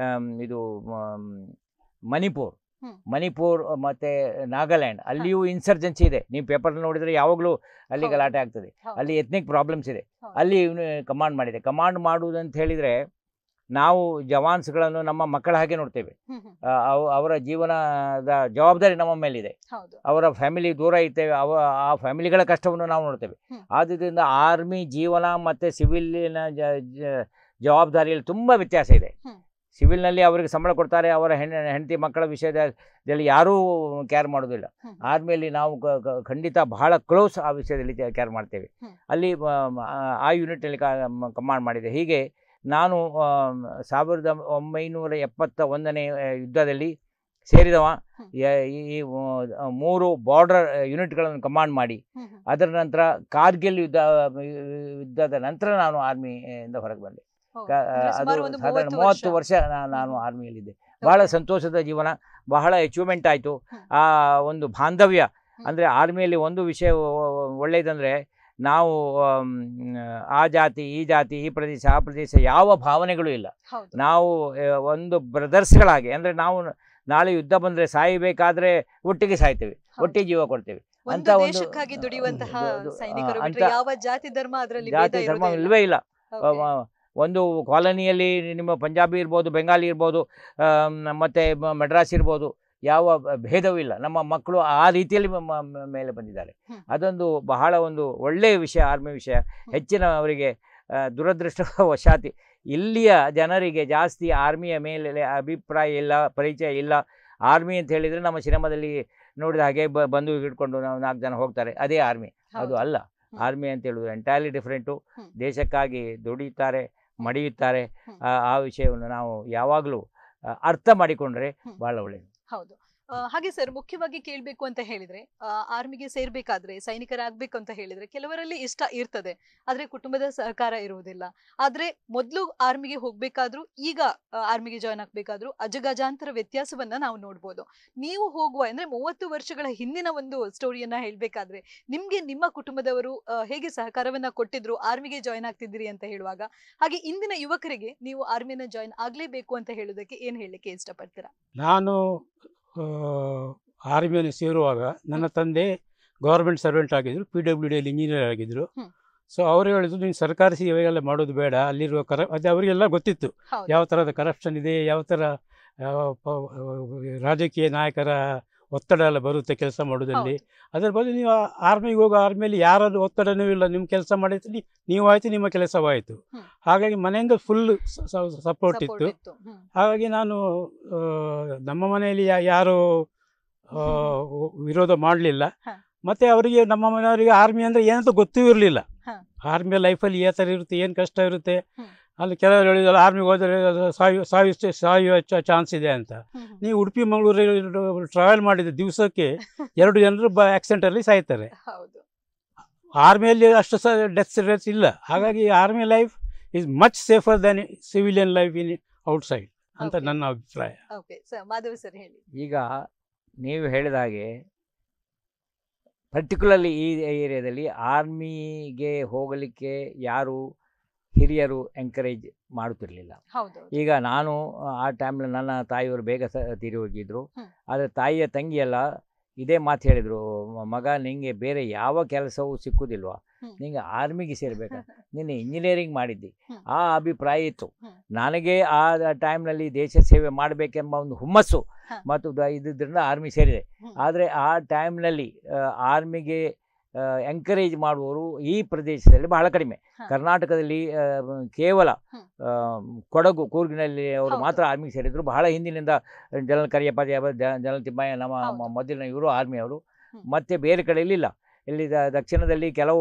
ಇದು ಮಣಿಪುರ್ ಮತ್ತು ನಾಗಾಲ್ಯಾಂಡ್, ಅಲ್ಲಿಯೂ ಇನ್ಸರ್ಜೆನ್ಸಿ ಇದೆ. ನೀವು ಪೇಪರ್ ನೋಡಿದರೆ ಯಾವಾಗಲೂ ಅಲ್ಲಿ ಗಲಾಟೆ ಆಗ್ತದೆ, ಅಲ್ಲಿ ಎಥ್ನಿಕ್ ಪ್ರಾಬ್ಲಮ್ಸ್ ಇದೆ. ಅಲ್ಲಿ ಕಮಾಂಡ್ ಮಾಡಿದೆ. ಕಮಾಂಡ್ ಮಾಡುವುದಂತ ಹೇಳಿದರೆ, ನಾವು ಜವಾನ್ಸ್ಗಳನ್ನು ನಮ್ಮ ಮಕ್ಕಳ ಹಾಗೆ ನೋಡ್ತೇವೆ. ಅವರ ಜೀವನದ ಜವಾಬ್ದಾರಿ ನಮ್ಮ ಮೇಲಿದೆ. ಅವರ ಫ್ಯಾಮಿಲಿ ದೂರ ಇರ್ತೇವೆ, ಆ ಫ್ಯಾಮಿಲಿಗಳ ಕಷ್ಟವನ್ನು ನಾವು ನೋಡ್ತೇವೆ. ಆದ್ದರಿಂದ ಆರ್ಮಿ ಜೀವನ ಮತ್ತು ಸಿವಿಲಿನ ಜವಾಬ್ದಾರಿಯಲ್ಲಿ ತುಂಬ ವ್ಯತ್ಯಾಸ ಇದೆ. ಸಿವಿಲ್ನಲ್ಲಿ ಅವರಿಗೆ ಸಂಬಳ ಕೊಡ್ತಾರೆ, ಅವರ ಹೆಂಡತಿ ಮಕ್ಕಳ ವಿಷಯದಲ್ಲಿ ಯಾರೂ ಕೇರ್ ಮಾಡೋದಿಲ್ಲ. ಆರ್ಮಿಯಲ್ಲಿ ನಾವು ಖಂಡಿತ ಬಹಳ ಕ್ಲೋಸ್ ಆ ವಿಷಯದಲ್ಲಿ ಕೇರ್ ಮಾಡ್ತೇವೆ. ಅಲ್ಲಿ ಆ ಯೂನಿಟಲ್ಲಿ ಕಮಾಂಡ್ ಮಾಡಿದೆ. ಹೀಗೆ ನಾನು 1971ನೇ ಯುದ್ಧದಲ್ಲಿ ಸೇರಿದವ. ಈ 3 ಬಾರ್ಡರ್ ಯೂನಿಟ್ಗಳನ್ನು ಕಮಾಂಡ್ ಮಾಡಿ, ಅದರ ನಂತರ ಕಾರ್ಗಿಲ್ ಯುದ್ಧದ ನಂತರ ನಾನು ಆರ್ಮಿಯಿಂದ ಹೊರಗೆ ಬಂದೆ. ಅದು ಸಾಧಾರಣ 30 ವರ್ಷ ನಾನು ಆರ್ಮಿಯಲ್ಲಿದ್ದೆ. ಬಹಳ ಸಂತೋಷದ ಜೀವನ, ಬಹಳ ಅಚೀವ್ಮೆಂಟ್ ಆಯಿತು. ಆ ಒಂದು ಬಾಂಧವ್ಯ ಅಂದರೆ ಆರ್ಮಿಯಲ್ಲಿ ಒಂದು ವಿಷಯ ಒಳ್ಳೆಯದಂದರೆ, ನಾವು ಆ ಜಾತಿ ಈ ಜಾತಿ, ಈ ಪ್ರದೇಶ ಆ ಪ್ರದೇಶ, ಯಾವ ಭಾವನೆಗಳು ಇಲ್ಲ. ನಾವು ಒಂದು ಬ್ರದರ್ಸ್ಗಳಾಗಿ, ಅಂದರೆ ನಾವು ನಾಳೆ ಯುದ್ಧ ಬಂದರೆ ಸಾಯಬೇಕಾದ್ರೆ ಒಟ್ಟಿಗೆ ಸಾಯ್ತೇವೆ, ಒಟ್ಟಿಗೆ ಜೀವ ಕೊಡ್ತೇವೆ ಅಂತ ಒಂದು
ದೇಶಕ್ಕಾಗಿ ದುಡಿಯುವಂತಹ ಸೈನಿಕರು
ಅಂತ
ಯಾವ ಜಾತಿ ಧರ್ಮ ಅದರಲ್ಲಿ
ಜಾತಿ ಧರ್ಮ ಇಲ್ಲವೇ ಇಲ್ಲ. ಒಂದು ಕಾಲೋನಿಯಲ್ಲಿ ನಿಮ್ಮ ಪಂಜಾಬಿ ಇರ್ಬೋದು, ಬೆಂಗಾಲಿ ಇರ್ಬೋದು, ಮತ್ತು ಮಡ್ರಾಸ್ ಇರ್ಬೋದು, ಯಾವ ಭೇದವೂ ಇಲ್ಲ. ನಮ್ಮ ಮಕ್ಕಳು ಆ ರೀತಿಯಲ್ಲಿ ಮೇಲೆ ಬಂದಿದ್ದಾರೆ. ಅದೊಂದು ಬಹಳ ಒಂದು ಒಳ್ಳೆಯ ವಿಷಯ, ಆರ್ಮಿ ವಿಷಯ. ಹೆಚ್ಚಿನವರಿಗೆ ದುರದೃಷ್ಟವಶಾತಿ ಇಲ್ಲಿಯ ಜನರಿಗೆ ಜಾಸ್ತಿ ಆರ್ಮಿಯ ಮೇಲೆ ಅಭಿಪ್ರಾಯ ಇಲ್ಲ, ಪರಿಚಯ ಇಲ್ಲ. ಆರ್ಮಿ ಅಂತ ಹೇಳಿದರೆ ನಮ್ಮ ಸಿನಿಮಾದಲ್ಲಿ ನೋಡಿದ ಹಾಗೆ ಬಂದು ಹಿಡ್ಕೊಂಡು ನಾವು 4 ಜನ ಹೋಗ್ತಾರೆ, ಅದೇ ಆರ್ಮಿ. ಅದು ಅಲ್ಲ. ಆರ್ಮಿ ಅಂತ ಹೇಳುವುದು ಎಂಟೈರ್ಲಿ ಡಿಫ್ರೆಂಟು. ದೇಶಕ್ಕಾಗಿ ದುಡಿಯುತ್ತಾರೆ, ಮಡಿಯುತ್ತಾರೆ. ಆ ವಿಷಯವನ್ನು ನಾವು ಯಾವಾಗಲೂ ಅರ್ಥ ಮಾಡಿಕೊಂಡ್ರೆ ಬಹಳ ಒಳ್ಳೆಯದು.
ಹೌದು. ಹಾಗೆ ಸರ್, ಮುಖ್ಯವಾಗಿ ಕೇಳಬೇಕು ಅಂತ ಹೇಳಿದ್ರೆ, ಆರ್ಮಿಗೆ ಸೇರ್ಬೇಕಾದ್ರೆ, ಸೈನಿಕರಾಗಬೇಕು ಅಂತ ಹೇಳಿದ್ರೆ ಕೆಲವರಲ್ಲಿ ಇಷ್ಟ ಇರ್ತದೆ, ಆದ್ರೆ ಕುಟುಂಬದ ಸಹಕಾರ ಇರುವುದಿಲ್ಲ. ಆದ್ರೆ ಮೊದಲು ಆರ್ಮಿಗೆ ಹೋಗ್ಬೇಕಾದ್ರೂ ಈಗ ಆರ್ಮಿಗೆ ಜಾಯ್ನ್ ಆಗ್ಬೇಕಾದ್ರೂ ಅಜಗಜಾಂತರ ವ್ಯತ್ಯಾಸವನ್ನ ನಾವು ನೋಡ್ಬೋದು. ನೀವು ಹೋಗುವ ಅಂದ್ರೆ 30 ವರ್ಷಗಳ ಹಿಂದಿನ ಒಂದು ಸ್ಟೋರಿಯನ್ನ ಹೇಳ್ಬೇಕಾದ್ರೆ, ನಿಮ್ಗೆ ನಿಮ್ಮ ಕುಟುಂಬದವರು ಹೇಗೆ ಸಹಕಾರವನ್ನ ಕೊಟ್ಟಿದ್ರು ಆರ್ಮಿಗೆ ಜಾಯ್ನ್ ಆಗ್ತಿದ್ದೀರಿ ಅಂತ ಹೇಳುವಾಗ, ಹಾಗೆ ಇಂದಿನ ಯುವಕರಿಗೆ ನೀವು ಆರ್ಮಿನ ಜಾಯ್ನ್ ಆಗ್ಲೇಬೇಕು ಅಂತ ಹೇಳೋದಕ್ಕೆ ಏನ್ ಹೇಳಲಿಕ್ಕೆ ಇಷ್ಟಪಡ್ತೀರಾ?
ನಾನು ಆರ್ಮಿಯಲ್ಲಿ ಸೇರುವಾಗ ನನ್ನ ತಂದೆ ಗೌರ್ಮೆಂಟ್ ಸರ್ವೆಂಟ್ ಆಗಿದ್ದರು, PWD ಇಂಜಿನಿಯರ್ ಆಗಿದ್ದರು. ಸೊ ಅವರು ಹೇಳಿದ್ರು, ನೀನು ಸರ್ಕಾರಿ ಸೇವೆಗೆಲ್ಲ ಮಾಡೋದು ಬೇಡ, ಅಲ್ಲಿರುವ ಅದು ಅವರಿಗೆಲ್ಲ ಗೊತ್ತಿತ್ತು ಯಾವ ಥರದ ಕರಪ್ಷನ್ ಇದೆ, ಯಾವ ಥರ ರಾಜಕೀಯ ನಾಯಕರ ಒತ್ತಡ ಎಲ್ಲ ಬರುತ್ತೆ ಕೆಲಸ ಮಾಡೋದಲ್ಲಿ. ಅದರ ಬದಲು ನೀವು ಆರ್ಮಿಗೆ ಹೋಗೋ, ಆರ್ಮಿಯಲ್ಲಿ ಯಾರಾದ್ರೂ ಒತ್ತಡನೂ ಇಲ್ಲ, ನಿಮ್ಮ ಕೆಲಸ ಮಾಡಿದ್ರೆ ನೀವಾಯಿತು, ನಿಮ್ಮ ಕೆಲಸವಾಯಿತು. ಹಾಗಾಗಿ ಮನೆಯಿಂದ ಫುಲ್ ಸಪೋರ್ಟ್ ಇತ್ತು. ಹಾಗಾಗಿ ನಾನು ನಮ್ಮ ಮನೆಯಲ್ಲಿ ಯಾರು ವಿರೋಧ ಮಾಡಲಿಲ್ಲ. ಮತ್ತು ಅವರಿಗೆ, ನಮ್ಮ ಮನೆಯವರಿಗೆ ಆರ್ಮಿ ಅಂದರೆ ಏನಂತ ಗೊತ್ತೂ ಇರಲಿಲ್ಲ. ಆರ್ಮಿಯ ಲೈಫಲ್ಲಿ ಯಾವ ಥರ ಇರುತ್ತೆ, ಏನು ಕಷ್ಟ ಇರುತ್ತೆ. ಅಲ್ಲಿ ಕೆಲವರು ಹೇಳಿದ್ರು, ಆರ್ಮಿಗೆ ಹೋದರೆ ಸಾಯುವ ಚಾನ್ಸ್ ಇದೆ ಅಂತ. ನೀವು ಉಡುಪಿ ಮಂಗಳೂರು ಟ್ರಾವೆಲ್ ಮಾಡಿದ ದಿವಸಕ್ಕೆ 2 ಜನರು ಆಕ್ಸಿಡೆಂಟಲ್ಲಿ ಸಾಯ್ತಾರೆ. ಆರ್ಮಿಯಲ್ಲಿ ಅಷ್ಟು ಡೆತ್ಸ್ ಇಲ್ಲ. ಹಾಗಾಗಿ army life is much safer than civilian life in outside ಅಂತ ನನ್ನ ಅಭಿಪ್ರಾಯ.
ಈಗ ನೀವು ಹೇಳಿದ ಹಾಗೆ ಪರ್ಟಿಕ್ಯುಲರ್ಲಿ ಈ ಏರಿಯಾದಲ್ಲಿ ಆರ್ಮಿಗೆ ಹೋಗಲಿಕ್ಕೆ ಯಾರು ಹಿರಿಯರು ಎಂಕರೇಜ್ ಮಾಡುತ್ತಿರಲಿಲ್ಲ. ಈಗ ನಾನು ಆ ಟೈಮ್ನಲ್ಲಿ ನನ್ನ ತಾಯಿಯವರು ಬೇಗ ತೀರಿ ಹೋಗಿದ್ರು. ಆದರೆ ತಾಯಿಯ ತಂಗಿಯೆಲ್ಲ ಇದೇ ಮಾತು ಹೇಳಿದರು, ಮಗ ನಿಂಗೆ ಬೇರೆ ಯಾವ ಕೆಲಸವೂ ಸಿಕ್ಕುವುದಿಲ್ವಾ, ನಿಂಗೆ ಆರ್ಮಿಗೆ ಸೇರಬೇಕಾ, ನಿನ್ನೆ ಇಂಜಿನಿಯರಿಂಗ್ ಮಾಡಿದ್ದಿ. ಆ ಅಭಿಪ್ರಾಯ ಇತ್ತು ನನಗೆ. ಆ ಟೈಮ್ನಲ್ಲಿ ದೇಶ ಸೇವೆ ಮಾಡಬೇಕೆಂಬ ಒಂದು ಹುಮ್ಮಸ್ಸು ಮತ್ತು ಇದರಿಂದ ಆರ್ಮಿ ಸೇರಿದೆ. ಆದರೆ ಆ ಟೈಮ್ನಲ್ಲಿ ಆರ್ಮಿಗೆ ಎಂಕರೇಜ್ ಮಾಡುವವರು ಈ ಪ್ರದೇಶದಲ್ಲಿ ಬಹಳ ಕಡಿಮೆ. ಕರ್ನಾಟಕದಲ್ಲಿ ಕೇವಲ ಕೊಡಗು, ಕೂರ್ಗಿನಲ್ಲಿ ಅವರು ಮಾತ್ರ ಆರ್ಮಿಗೆ ಸೇರಿದ್ರು. ಬಹಳ ಹಿಂದಿನಿಂದ ಜನರಲ್ ಕರಿಯಪ್ಪ, ಜನರಲ್ ತಿಮ್ಮಯ್ಯ, ನಮ್ಮ ಮೊದಲಿನ ಇವರು ಆರ್ಮಿಯವರು. ಮತ್ತು ಬೇರೆ ಕಡೆಯಲ್ಲಿ ಇಲ್ಲ. ಇಲ್ಲಿ ದಕ್ಷಿಣದಲ್ಲಿ ಕೆಲವು,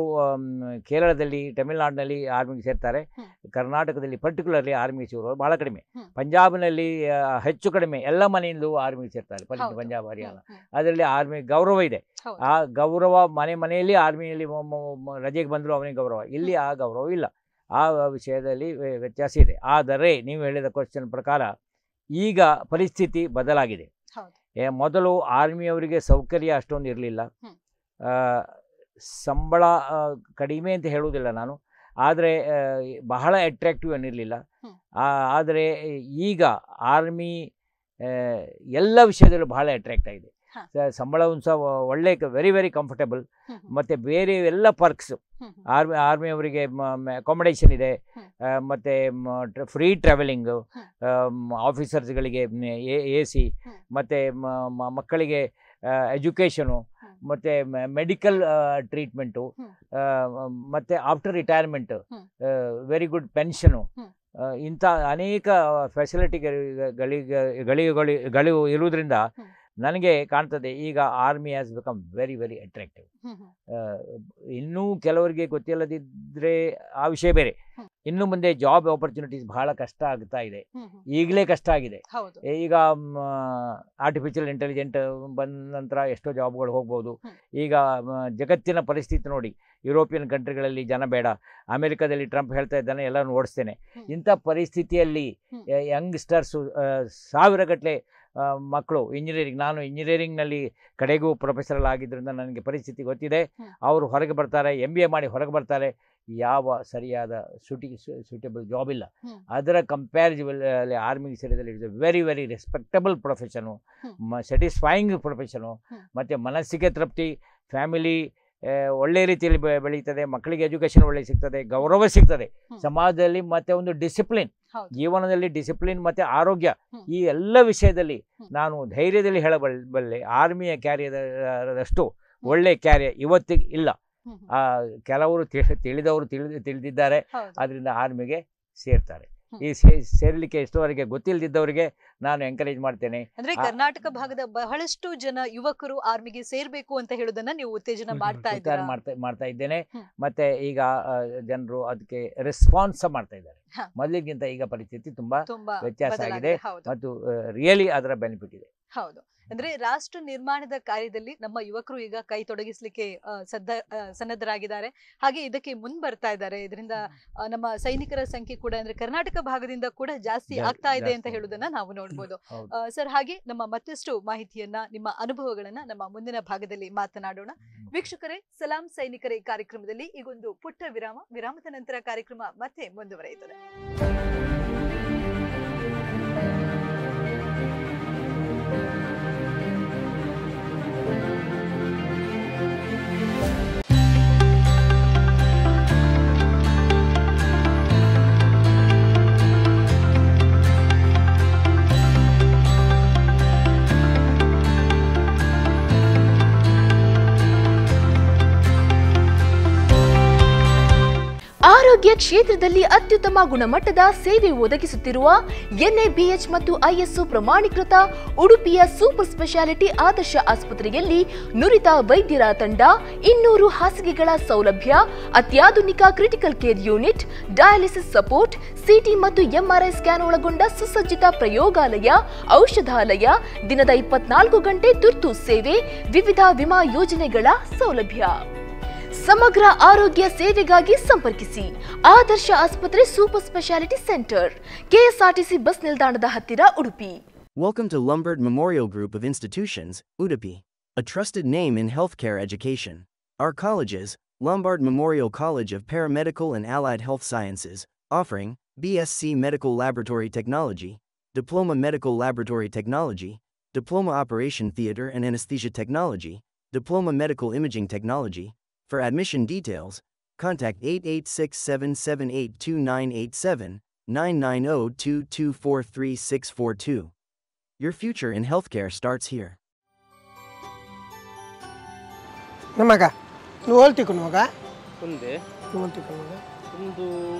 ಕೇರಳದಲ್ಲಿ, ತಮಿಳುನಾಡಿನಲ್ಲಿ ಆರ್ಮಿಗೆ ಸೇರ್ತಾರೆ. ಕರ್ನಾಟಕದಲ್ಲಿ ಪರ್ಟಿಕ್ಯುಲರ್ಲಿ ಆರ್ಮಿಗೆ ಸೇರುವವರು ಬಹಳ ಕಡಿಮೆ. ಪಂಜಾಬ್ನಲ್ಲಿ ಹೆಚ್ಚು ಕಡಿಮೆ, ಎಲ್ಲ ಮನೆಯಿಂದಲೂ ಆರ್ಮಿಗೆ ಸೇರ್ತಾರೆ. ಪಂಜಾಬ್, ಹರಿಯಾಣ, ಅದರಲ್ಲಿ ಆರ್ಮಿ ಗೌರವ ಇದೆ. ಆ ಗೌರವ ಮನೆಯಲ್ಲಿ ಆರ್ಮಿಯಲ್ಲಿ ರಜೆಗೆ ಬಂದರೂ ಅವನಿಗೆ ಗೌರವ. ಇಲ್ಲಿ ಆ ಗೌರವ ಇಲ್ಲ. ಆ ವಿಷಯದಲ್ಲಿ ವ್ಯತ್ಯಾಸ ಇದೆ. ಆದರೆ ನೀವು ಹೇಳಿದ ಕ್ವಶನ್ ಪ್ರಕಾರ ಈಗ ಪರಿಸ್ಥಿತಿ ಬದಲಾಗಿದೆ. ಮೊದಲು ಆರ್ಮಿಯವರಿಗೆ ಸೌಕರ್ಯ ಅಷ್ಟೊಂದು ಇರಲಿಲ್ಲ. ಸಂಬಳ ಕಡಿಮೆ ಅಂತ ಹೇಳುವುದಿಲ್ಲ ನಾನು, ಆದರೆ ಬಹಳ ಅಟ್ರಾಕ್ಟಿವ್ ಏನಿರಲಿಲ್ಲ. ಆದರೆ ಈಗ ಆರ್ಮಿ ಎಲ್ಲ ವಿಷಯದಲ್ಲೂ ಬಹಳ ಅಟ್ರಾಕ್ಟ್ ಆಗಿದೆ. ಸಂಬಳವನ್ನು ಸಹ ಒಳ್ಳೆ, ವೆರಿ ವೆರಿ ಕಂಫರ್ಟಬಲ್. ಮತ್ತು ಬೇರೆ ಎಲ್ಲ ಪರ್ಕ್ಸ್ ಆರ್ಮಿಯವರಿಗೆ ಅಕಾಮಡೇಷನ್ ಇದೆ, ಮತ್ತು ಫ್ರೀ ಟ್ರಾವೆಲಿಂಗು, ಆಫೀಸರ್ಸ್ಗಳಿಗೆ AC, ಮತ್ತು ಮಕ್ಕಳಿಗೆ ಎಜುಕೇಷನು, ಮತ್ತು ಮೆಡಿಕಲ್ ಟ್ರೀಟ್ಮೆಂಟು, ಮತ್ತು after retirement very good pension, ಇಂಥ ಅನೇಕ ಫೆಸಿಲಿಟಿಗಳು ಇರುವುದರಿಂದ ನನಗೆ ಕಾಣ್ತದೆ ಈಗ army has become very very attractive. ಇನ್ನೂ ಕೆಲವರಿಗೆ ಗೊತ್ತಿಲ್ಲದಿದ್ದರೆ ಆ ವಿಷಯ ಬೇರೆ. ಇನ್ನು ಮುಂದೆ ಜಾಬ್ ಆಪರ್ಚುನಿಟೀಸ್ ಬಹಳ ಕಷ್ಟ ಆಗ್ತಾ ಇದೆ, ಈಗಲೇ ಕಷ್ಟ ಆಗಿದೆ. ಈಗ ಆರ್ಟಿಫಿಷಿಯಲ್ ಇಂಟೆಲಿಜೆಂಟ್ ಬಂದ ನಂತರ ಎಷ್ಟೋ ಜಾಬ್ಗಳು ಹೋಗ್ಬೋದು. ಈಗ ಜಗತ್ತಿನ ಪರಿಸ್ಥಿತಿ ನೋಡಿ, ಯುರೋಪಿಯನ್ ಕಂಟ್ರಿಗಳಲ್ಲಿ ಜನ ಬೇಡ, ಅಮೆರಿಕದಲ್ಲಿ ಟ್ರಂಪ್ ಹೇಳ್ತಾ ಇದ್ದಾನೆ ಎಲ್ಲರೂ ಓಡಿಸ್ತೇನೆ. ಇಂಥ ಪರಿಸ್ಥಿತಿಯಲ್ಲಿ ಯಂಗ್ಸ್ಟರ್ಸು ಸಾವಿರಗಟ್ಟಲೆ ಮಕ್ಕಳು ನಾನು ಇಂಜಿನಿಯರಿಂಗ್ನಲ್ಲಿ ಕಡೆಗೂ ಪ್ರೊಫೆಸರ್ ಆಗಿದ್ದರಿಂದ ನನಗೆ ಪರಿಸ್ಥಿತಿ ಗೊತ್ತಿದೆ. ಅವರು ಹೊರಗೆ ಬರ್ತಾರೆ, MBA ಮಾಡಿ ಹೊರಗೆ ಬರ್ತಾರೆ, ಯಾವ ಸರಿಯಾದ ಸೂಟೇಬಲ್ ಜಾಬ್ ಇಲ್ಲ. ಅದರ ಕಂಪ್ಯಾರಿಸಿಬಲ್ ಆರ್ಮಿಗೆ ಸೇರಿದಲ್ಲಿ it's a very very respectable profession, satisfying profession. ಮತ್ತು ಮನಸ್ಸಿಗೆ ತೃಪ್ತಿ, ಫ್ಯಾಮಿಲಿ ಒಳ್ಳೆ ರೀತಿಯಲ್ಲಿ ಬೆಳೀತದೆ, ಮಕ್ಕಳಿಗೆ ಎಜುಕೇಷನ್ ಒಳ್ಳೆ ಸಿಗ್ತದೆ, ಗೌರವ ಸಿಗ್ತದೆ ಸಮಾಜದಲ್ಲಿ. ಮತ್ತು ಒಂದು ಡಿಸಿಪ್ಲಿನ್, ಜೀವನದಲ್ಲಿ ಡಿಸಿಪ್ಲಿನ್ ಮತ್ತು ಆರೋಗ್ಯ, ಈ ಎಲ್ಲ ವಿಷಯದಲ್ಲಿ ನಾನು ಧೈರ್ಯದಲ್ಲಿ ಹೇಳಬಲ್ಲೆ ಆರ್ಮಿಯ ಕ್ಯಾರಿಯರಷ್ಟು ಒಳ್ಳೆ ಕ್ಯಾರಿಯರ್ ಇವತ್ತಿಗೆ ಇಲ್ಲ. ಕೆಲವರು ತಿಳಿದಿದ್ದಾರೆ, ಅದರಿಂದ ಆರ್ಮಿಗೆ ಸೇರ್ತಾರೆ. ಈ ಸೇರ್ಲಿಕ್ಕೆ ಎಷ್ಟೋವರೆಗೆ ಗೊತ್ತಿಲ್ಲದಿದ್ದವರಿಗೆ ನಾನು ಎಂಕರೇಜ್ ಮಾಡ್ತೇನೆ.
ಅಂದ್ರೆ ಕರ್ನಾಟಕ ಭಾಗದ ಬಹಳಷ್ಟು ಜನ ಯುವಕರು ಆರ್ಮಿಗೆ ಸೇರ್ಬೇಕು ಅಂತ ಹೇಳೋದನ್ನ ನೀವು ಉತ್ತೇಜನ
ಮಾಡ್ತಾ ಇದ್ದೇನೆ. ಮತ್ತೆ ಈಗ ಜನರು ಅದಕ್ಕೆ ರೆಸ್ಪಾನ್ಸ್ ಮಾಡ್ತಾ ಇದ್ದಾರೆ. ಮೊದಲಿಗಿಂತ ಈಗ ಪರಿಸ್ಥಿತಿ ತುಂಬಾ ವ್ಯತ್ಯಾಸ ಆಗಿದೆ ಮತ್ತು ರಿಯಲಿ ಅದರ ಬೆನಿಫಿಟ್ ಇದೆ.
ಹೌದು, ಅಂದ್ರೆ ರಾಷ್ಟ್ರ ನಿರ್ಮಾಣದ ಕಾರ್ಯದಲ್ಲಿ ನಮ್ಮ ಯುವಕರು ಈಗ ಕೈ ತೊಡಗಿಸ್ಲಿಕ್ಕೆ ಸನ್ನದ್ಧರಾಗಿದ್ದಾರೆ, ಹಾಗೆ ಇದಕ್ಕೆ ಬರ್ತಾ ಇದ್ದಾರೆ. ಇದರಿಂದ ನಮ್ಮ ಸೈನಿಕರ ಸಂಖ್ಯೆ ಕೂಡ ಅಂದ್ರೆ ಕರ್ನಾಟಕ ಭಾಗದಿಂದ ಕೂಡ ಜಾಸ್ತಿ ಆಗ್ತಾ ಇದೆ ಅಂತ ಹೇಳುವುದನ್ನ ನಾವು ನೋಡ್ಬೋದು. ಸರ್, ಹಾಗೆ ನಮ್ಮ ಮತ್ತಷ್ಟು ಮಾಹಿತಿಯನ್ನ, ನಿಮ್ಮ ಅನುಭವಗಳನ್ನ ನಮ್ಮ ಮುಂದಿನ ಭಾಗದಲ್ಲಿ ಮಾತನಾಡೋಣ. ವೀಕ್ಷಕರೇ, ಸಲಾಂ ಸೈನಿಕರೇ ಕಾರ್ಯಕ್ರಮದಲ್ಲಿ ಈಗೊಂದು ಪುಟ್ಟ ವಿರಾಮದ ನಂತರ ಕಾರ್ಯಕ್ರಮ ಮತ್ತೆ ಮುಂದುವರಿಯುತ್ತದೆ.
ಆರೋಗ್ಯ ಕ್ಷೇತ್ರದಲ್ಲಿ ಅತ್ಯುತ್ತಮ ಗುಣಮಟ್ಟದ ಸೇವೆ ಒದಗಿಸುತ್ತಿರುವ NABH ಮತ್ತು ISO ಪ್ರಮಾಣೀಕೃತ ಉಡುಪಿಯ ಸೂಪರ್ ಸ್ಪೆಷಾಲಿಟಿ ಆದರ್ಶ ಆಸ್ಪತ್ರೆಯಲ್ಲಿ ನುರಿತ ವೈದ್ಯರ ತಂಡ, 200 ಹಾಸಿಗೆಗಳ ಸೌಲಭ್ಯ, ಅತ್ಯಾಧುನಿಕ critical care unit, dialysis support, CT ಮತ್ತು MRI ಸ್ಕ್ಯಾನ್ ಒಳಗೊಂಡ ಸುಸಜ್ಜಿತ ಪ್ರಯೋಗಾಲಯ, ಔಷಧಾಲಯ, ದಿನದ 24 ಗಂಟೆ ತುರ್ತು ಸೇವೆ, ವಿವಿಧ ವಿಮಾ ಯೋಜನೆಗಳ ಸೌಲಭ್ಯ. ಸಮಗ್ರ ಆರೋಗ್ಯ ಸೇವೆಗಾಗಿ ಸಂಪರ್ಕಿಸಿ ಆದರ್ಶ ಆಸ್ಪತ್ರೆ super speciality centre, KSRTC bus ನಿಲ್ದಾಣದ ಹತ್ತಿರ, Udupi.
Welcome to Lombard Memorial Group of Institutions, Udupi, a trusted name in healthcare education. Our colleges: Lombard Memorial College of Paramedical and Allied Health Sciences, offering BSc Medical Laboratory Technology, Diploma Medical Laboratory Technology, Diploma Operation Theater and Anesthesia Technology, Diploma Medical Imaging Technology. For admission details, contact 8867782987, 9902243642. Your future in healthcare starts here.
ನಮಗ ನೋಲ್ತಿಕೊಂಡು ಮಗ
ಒಂದೇ
ನೋಲ್ತಿಕೊಂಡು ಮಗ
ಒಂದು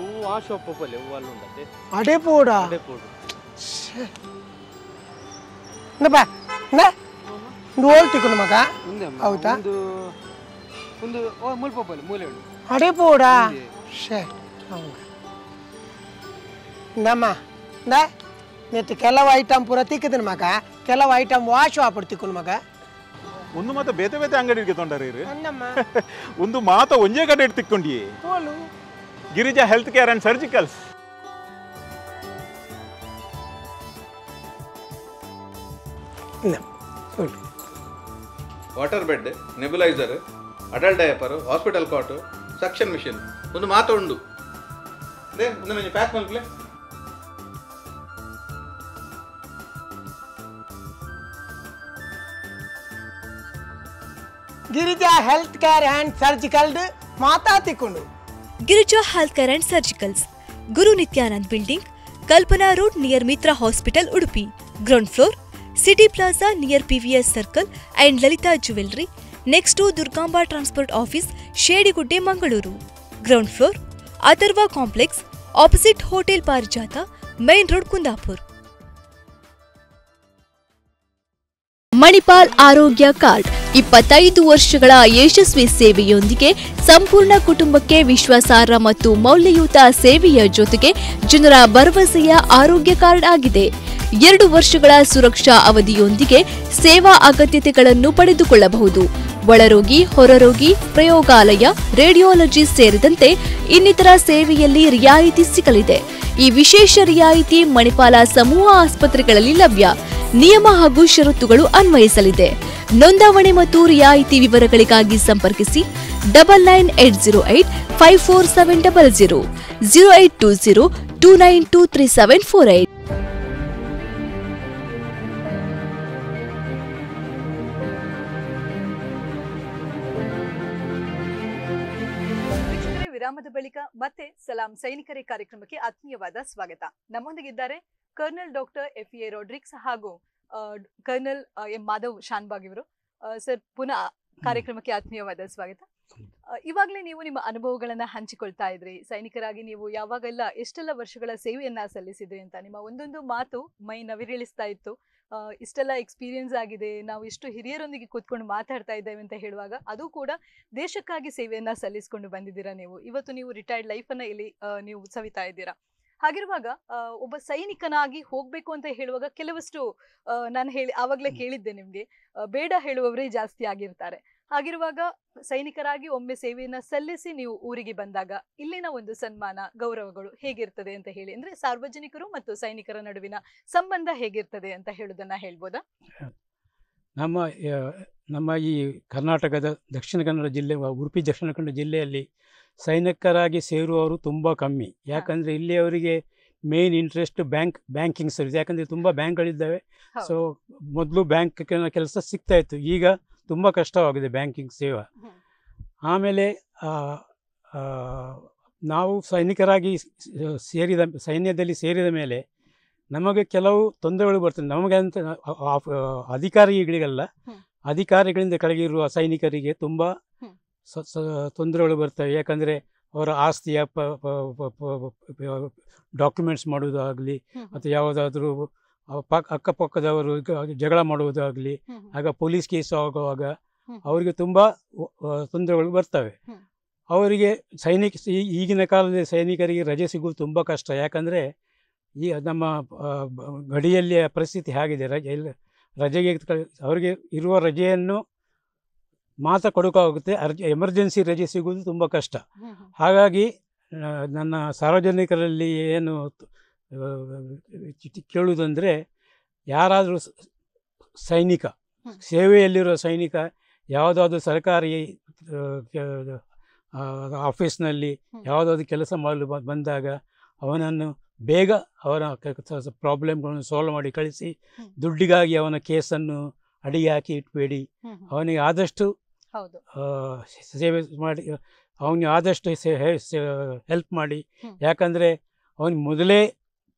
ಆ shop ಪಲ್ಲೆ ಅಲ್ಲಿ ಉಂಟೆ
ಅಡೆ ಪೋಡ ನಬ ನ ನೋಲ್ತಿಕೊಂಡು ಮಗ ಹೌದಾ
ಒಂದು ಮುಲ್ಪ ಪಲ್ಲೆ ಮೂಲೆ ಉಂಟು
ಅಡೆ ಪೋಡ ಶೇ ನಮ್ಮ ನ ನೆಟ್ಟು ಕೆಲವು ಐಟಮ್ ಪೂರ ತಿಕ್ಕದನ ಮಗ, ಕೆಲವು ಐಟಮ್ ವಾಶ್ ಆಪಡ್ತಿಕೊಂಡು ಮಗ.
ಒಂದು ಮಾತ ಬೇತೆ ಬೇತೆ ಅಂಗಡಿಗೆ ತೊಂಡರೀರಿ, ಒಂದು ಮಾತ ಒಂಜೇ ಕಡೆ ತಿಕ್ಕೊಂಡಿ Girija health care and surgicals.
Water bed, nebuliser, adult diaper, hospital cot, suction machine ಒಂದು ಮಾತ ಉಂಡು. ಒಂದು ಪ್ಯಾಕ್ ಮಲ್ಪಲೆ
Girija health care and surgical ಮಾತಾತಿಕೊಂಡು.
Girija health care and surgicals, Guru Nityanand building, Kalpana road near Mitra hospital, Udupi. Ground floor, city plaza near PVS circle and Lalitha jewellery, next to Durgamba transport office, Shedigudde, Mangaluru. Ground floor, Atharva complex, opposite hotel Parijatha, main road, Kundapur. Manipal ಆರೋಗ್ಯ card 25 ವರ್ಷಗಳ ಯಶಸ್ವಿ ಸೇವೆಯೊಂದಿಗೆ ಸಂಪೂರ್ಣ ಕುಟುಂಬಕ್ಕೆ ವಿಶ್ವಾಸಾರ್ಹ ಮತ್ತು ಮೌಲ್ಯಯುತ ಸೇವೆಯ ಜೊತೆಗೆ ಜನರ ಭರವಸೆಯ ಆರೋಗ್ಯ ಕಾರ್ಡ್ ಆಗಿದೆ. 2 ವರ್ಷಗಳ ಸುರಕ್ಷಾ ಅವಧಿಯೊಂದಿಗೆ ಸೇವಾ ಅಗತ್ಯತೆಗಳನ್ನು ಪಡೆದುಕೊಳ್ಳಬಹುದು. ಒಳರೋಗಿ, ಹೊರರೋಗಿ, ಪ್ರಯೋಗಾಲಯ, ರೇಡಿಯಾಲಜಿ ಸೇರಿದಂತೆ ಇನ್ನಿತರ ಸೇವೆಯಲ್ಲಿ ರಿಯಾಯಿತಿ ಸಿಗಲಿದೆ. ಈ ವಿಶೇಷ ರಿಯಾಯಿತಿ ಮಣಿಪಾಲ ಸಮೂಹ ಆಸ್ಪತ್ರೆಗಳಲ್ಲಿ ಲಭ್ಯ. ನಿಯಮ ಹಾಗೂ ಷರತ್ತುಗಳು ಅನ್ವಯಿಸಲಿದೆ. ನೋಂದಾವಣೆ ಮತ್ತು ರಿಯಾಯಿತಿ ವಿವರಗಳಿಗಾಗಿ ಸಂಪರ್ಕಿಸಿ 9980854700 082029234748.
ವಿರಾಮದ ಬಳಿಕ ಮತ್ತೆ ಸಲಾಂ ಸೈನಿಕರೇ ಕಾರ್ಯಕ್ರಮಕ್ಕೆ ಆತ್ಮೀಯವಾದ ಸ್ವಾಗತ. ನಮ್ಮೊಂದಿಗಿದ್ದಾರೆ ಕರ್ನಲ್ ಡಾಕ್ಟರ್ FEA ರೋಡ್ರಿಕ್ಸ್ ಹಾಗೂ ಕರ್ನಲ್ ಎಂ ಮಾಧವ್ ಶಾನ್ಬಾಗ್ ಇವರು. ಸರ್, ಪುನಃ ಕಾರ್ಯಕ್ರಮಕ್ಕೆ ಆತ್ಮೀಯವಾದ ಸ್ವಾಗತ. ಇವಾಗಲೇ ನೀವು ನಿಮ್ಮ ಅನುಭವಗಳನ್ನ ಹಂಚಿಕೊಳ್ತಾ ಇದ್ರಿ. ಸೈನಿಕರಾಗಿ ನೀವು ಯಾವಾಗೆಲ್ಲ ಎಷ್ಟೆಲ್ಲ ವರ್ಷಗಳ ಸೇವೆಯನ್ನ ಸಲ್ಲಿಸಿದ್ರಿ ಅಂತ ನಿಮ್ಮ ಒಂದೊಂದು ಮಾತು ಮೈ ನವಿರೇಳಿಸ್ತಾ ಇತ್ತು. ಇಷ್ಟೆಲ್ಲ ಎಕ್ಸ್ಪೀರಿಯನ್ಸ್ ಆಗಿದೆ, ನಾವು ಇಷ್ಟು ಹಿರಿಯರೊಂದಿಗೆ ಕೂತ್ಕೊಂಡು ಮಾತಾಡ್ತಾ ಇದ್ದೇವೆ ಅಂತ ಹೇಳುವಾಗ ಅದು ಕೂಡ ದೇಶಕ್ಕಾಗಿ ಸೇವೆಯನ್ನ ಸಲ್ಲಿಸ್ಕೊಂಡು ಬಂದಿದ್ದೀರಾ ನೀವು. ಇವತ್ತು ನೀವು ರಿಟೈರ್ಡ್ ಲೈಫನ್ನ ಇಲ್ಲಿ ನೀವು ಸವಿತಾ ಇದ್ದೀರಾ. ಹಾಗಿರುವಾಗ ಒಬ್ಬ ಸೈನಿಕನಾಗಿ ಹೋಗ್ಬೇಕು ಅಂತ ಹೇಳುವಾಗ ಕೆಲವಷ್ಟು ನಾನು ಆವಾಗಲೇ ಕೇಳಿದ್ದೆ ನಿಮ್ಗೆ, ಬೇಡ ಹೇಳುವವರೇ ಜಾಸ್ತಿ ಆಗಿರ್ತಾರೆ. ಹಾಗಿರುವಾಗ ಸೈನಿಕರಾಗಿ ಒಮ್ಮೆ ಸೇವೆಯನ್ನ ಸಲ್ಲಿಸಿ ನೀವು ಊರಿಗೆ ಬಂದಾಗ ಇಲ್ಲಿನ ಒಂದು ಸನ್ಮಾನ ಗೌರವಗಳು ಹೇಗಿರ್ತದೆ ಅಂತ ಹೇಳಿ, ಅಂದ್ರೆ ಸಾರ್ವಜನಿಕರು ಮತ್ತು ಸೈನಿಕರ ನಡುವಿನ ಸಂಬಂಧ ಹೇಗಿರ್ತದೆ ಅಂತ ಹೇಳುದನ್ನ ಹೇಳ್ಬೋದಾ?
ನಮ್ಮ ಈ ಕರ್ನಾಟಕದ ದಕ್ಷಿಣ ಕನ್ನಡ ಜಿಲ್ಲೆ, ಉಡುಪಿ ದಕ್ಷಿಣ ಕನ್ನಡ ಜಿಲ್ಲೆಯಲ್ಲಿ ಸೈನಿಕರಾಗಿ ಸೇರುವವರು ತುಂಬ ಕಮ್ಮಿ. ಯಾಕಂದರೆ ಇಲ್ಲಿ ಅವರಿಗೆ ಮೇನ್ ಇಂಟ್ರೆಸ್ಟ್ ಬ್ಯಾಂಕಿಂಗ್ ಸರ್ವಿಸ್. ಯಾಕಂದರೆ ತುಂಬ ಬ್ಯಾಂಕ್ಗಳಿದ್ದಾವೆ. ಸೊ ಮೊದಲು ಬ್ಯಾಂಕ್ ಕೆಲಸ ಸಿಗ್ತಾ ಇತ್ತು, ಈಗ ತುಂಬ ಕಷ್ಟವಾಗಿದೆ ಬ್ಯಾಂಕಿಂಗ್ ಸೇವೆ. ಆಮೇಲೆ ನಾವು ಸೈನಿಕರಾಗಿ ಸೈನ್ಯದಲ್ಲಿ ಸೇರಿದ ಮೇಲೆ ನಮಗೆ ಕೆಲವು ತೊಂದರೆಗಳು ಬರ್ತದೆ. ನಮಗೆ ಅಂತ ಅಧಿಕಾರಿಗಳಿಗಲ್ಲ, ಅಧಿಕಾರಿಗಳಿಂದ ಕೆಳಗಿರುವ ಸೈನಿಕರಿಗೆ ತುಂಬ ತೊಂದರೆಗಳು ಬರ್ತವೆ. ಯಾಕಂದರೆ ಅವರ ಆಸ್ತಿಯ ಡಾಕ್ಯುಮೆಂಟ್ಸ್ ಮಾಡುವುದಾಗಲಿ ಅಥವಾ ಯಾವುದಾದ್ರೂ ಅಕ್ಕಪಕ್ಕದವರು ಜಗಳ ಮಾಡುವುದಾಗಲಿ, ಆಗ ಪೊಲೀಸ್ ಕೇಸ್ ಆಗುವಾಗ ಅವರಿಗೆ ತುಂಬ ತೊಂದರೆಗಳು ಬರ್ತವೆ. ಅವರಿಗೆ ಈಗಿನ ಕಾಲದಲ್ಲಿ ಸೈನಿಕರಿಗೆ ರಜೆ ಸಿಗುವುದು ತುಂಬ ಕಷ್ಟ. ಯಾಕಂದರೆ ಈ ನಮ್ಮ ಗಡಿಯಲ್ಲಿಯ ಪರಿಸ್ಥಿತಿ ಹಾಗಿದೆ. ರಜೆಗೆ ಅವರಿಗೆ ಇರುವ ರಜೆಯನ್ನು ಮಾತ್ರ ಕೊಡೋಕ್ಕಾಗುತ್ತೆ, ಎಮರ್ಜೆನ್ಸಿ ರಜೆ ಸಿಗುವುದು ತುಂಬ ಕಷ್ಟ. ಹಾಗಾಗಿ ನನ್ನ ಸಾರ್ವಜನಿಕರಲ್ಲಿ ಏನು ಕೇಳುವುದಂದರೆ, ಯಾರಾದರೂ ಸೈನಿಕ ಸೇವೆಯಲ್ಲಿರುವ ಸೈನಿಕ ಯಾವುದಾದ್ರೂ ಸರ್ಕಾರಿ ಆಫೀಸ್ನಲ್ಲಿ ಯಾವುದಾದ್ರೂ ಕೆಲಸ ಮಾಡಲು ಬಂದಾಗ ಅವನನ್ನು ಬೇಗ ಅವನ ಪ್ರಾಬ್ಲಮ್ಗಳನ್ನು ಸಾಲ್ವ್ ಮಾಡಿ ಕಳಿಸಿ, ದುಡ್ಡಿಗಾಗಿ ಅವನ ಕೇಸನ್ನು ಅಡಿಗೆ ಹಾಕಿ ಇಟ್ಬೇಡಿ. ಅವನಿಗೆ ಆದಷ್ಟು ಸೇವೆ ಮಾಡಿ, ಅವನಿಗೆ ಆದಷ್ಟು ಹೆಲ್ಪ್ ಮಾಡಿ. ಯಾಕಂದರೆ ಅವನಿಗೆ ಮೊದಲೇ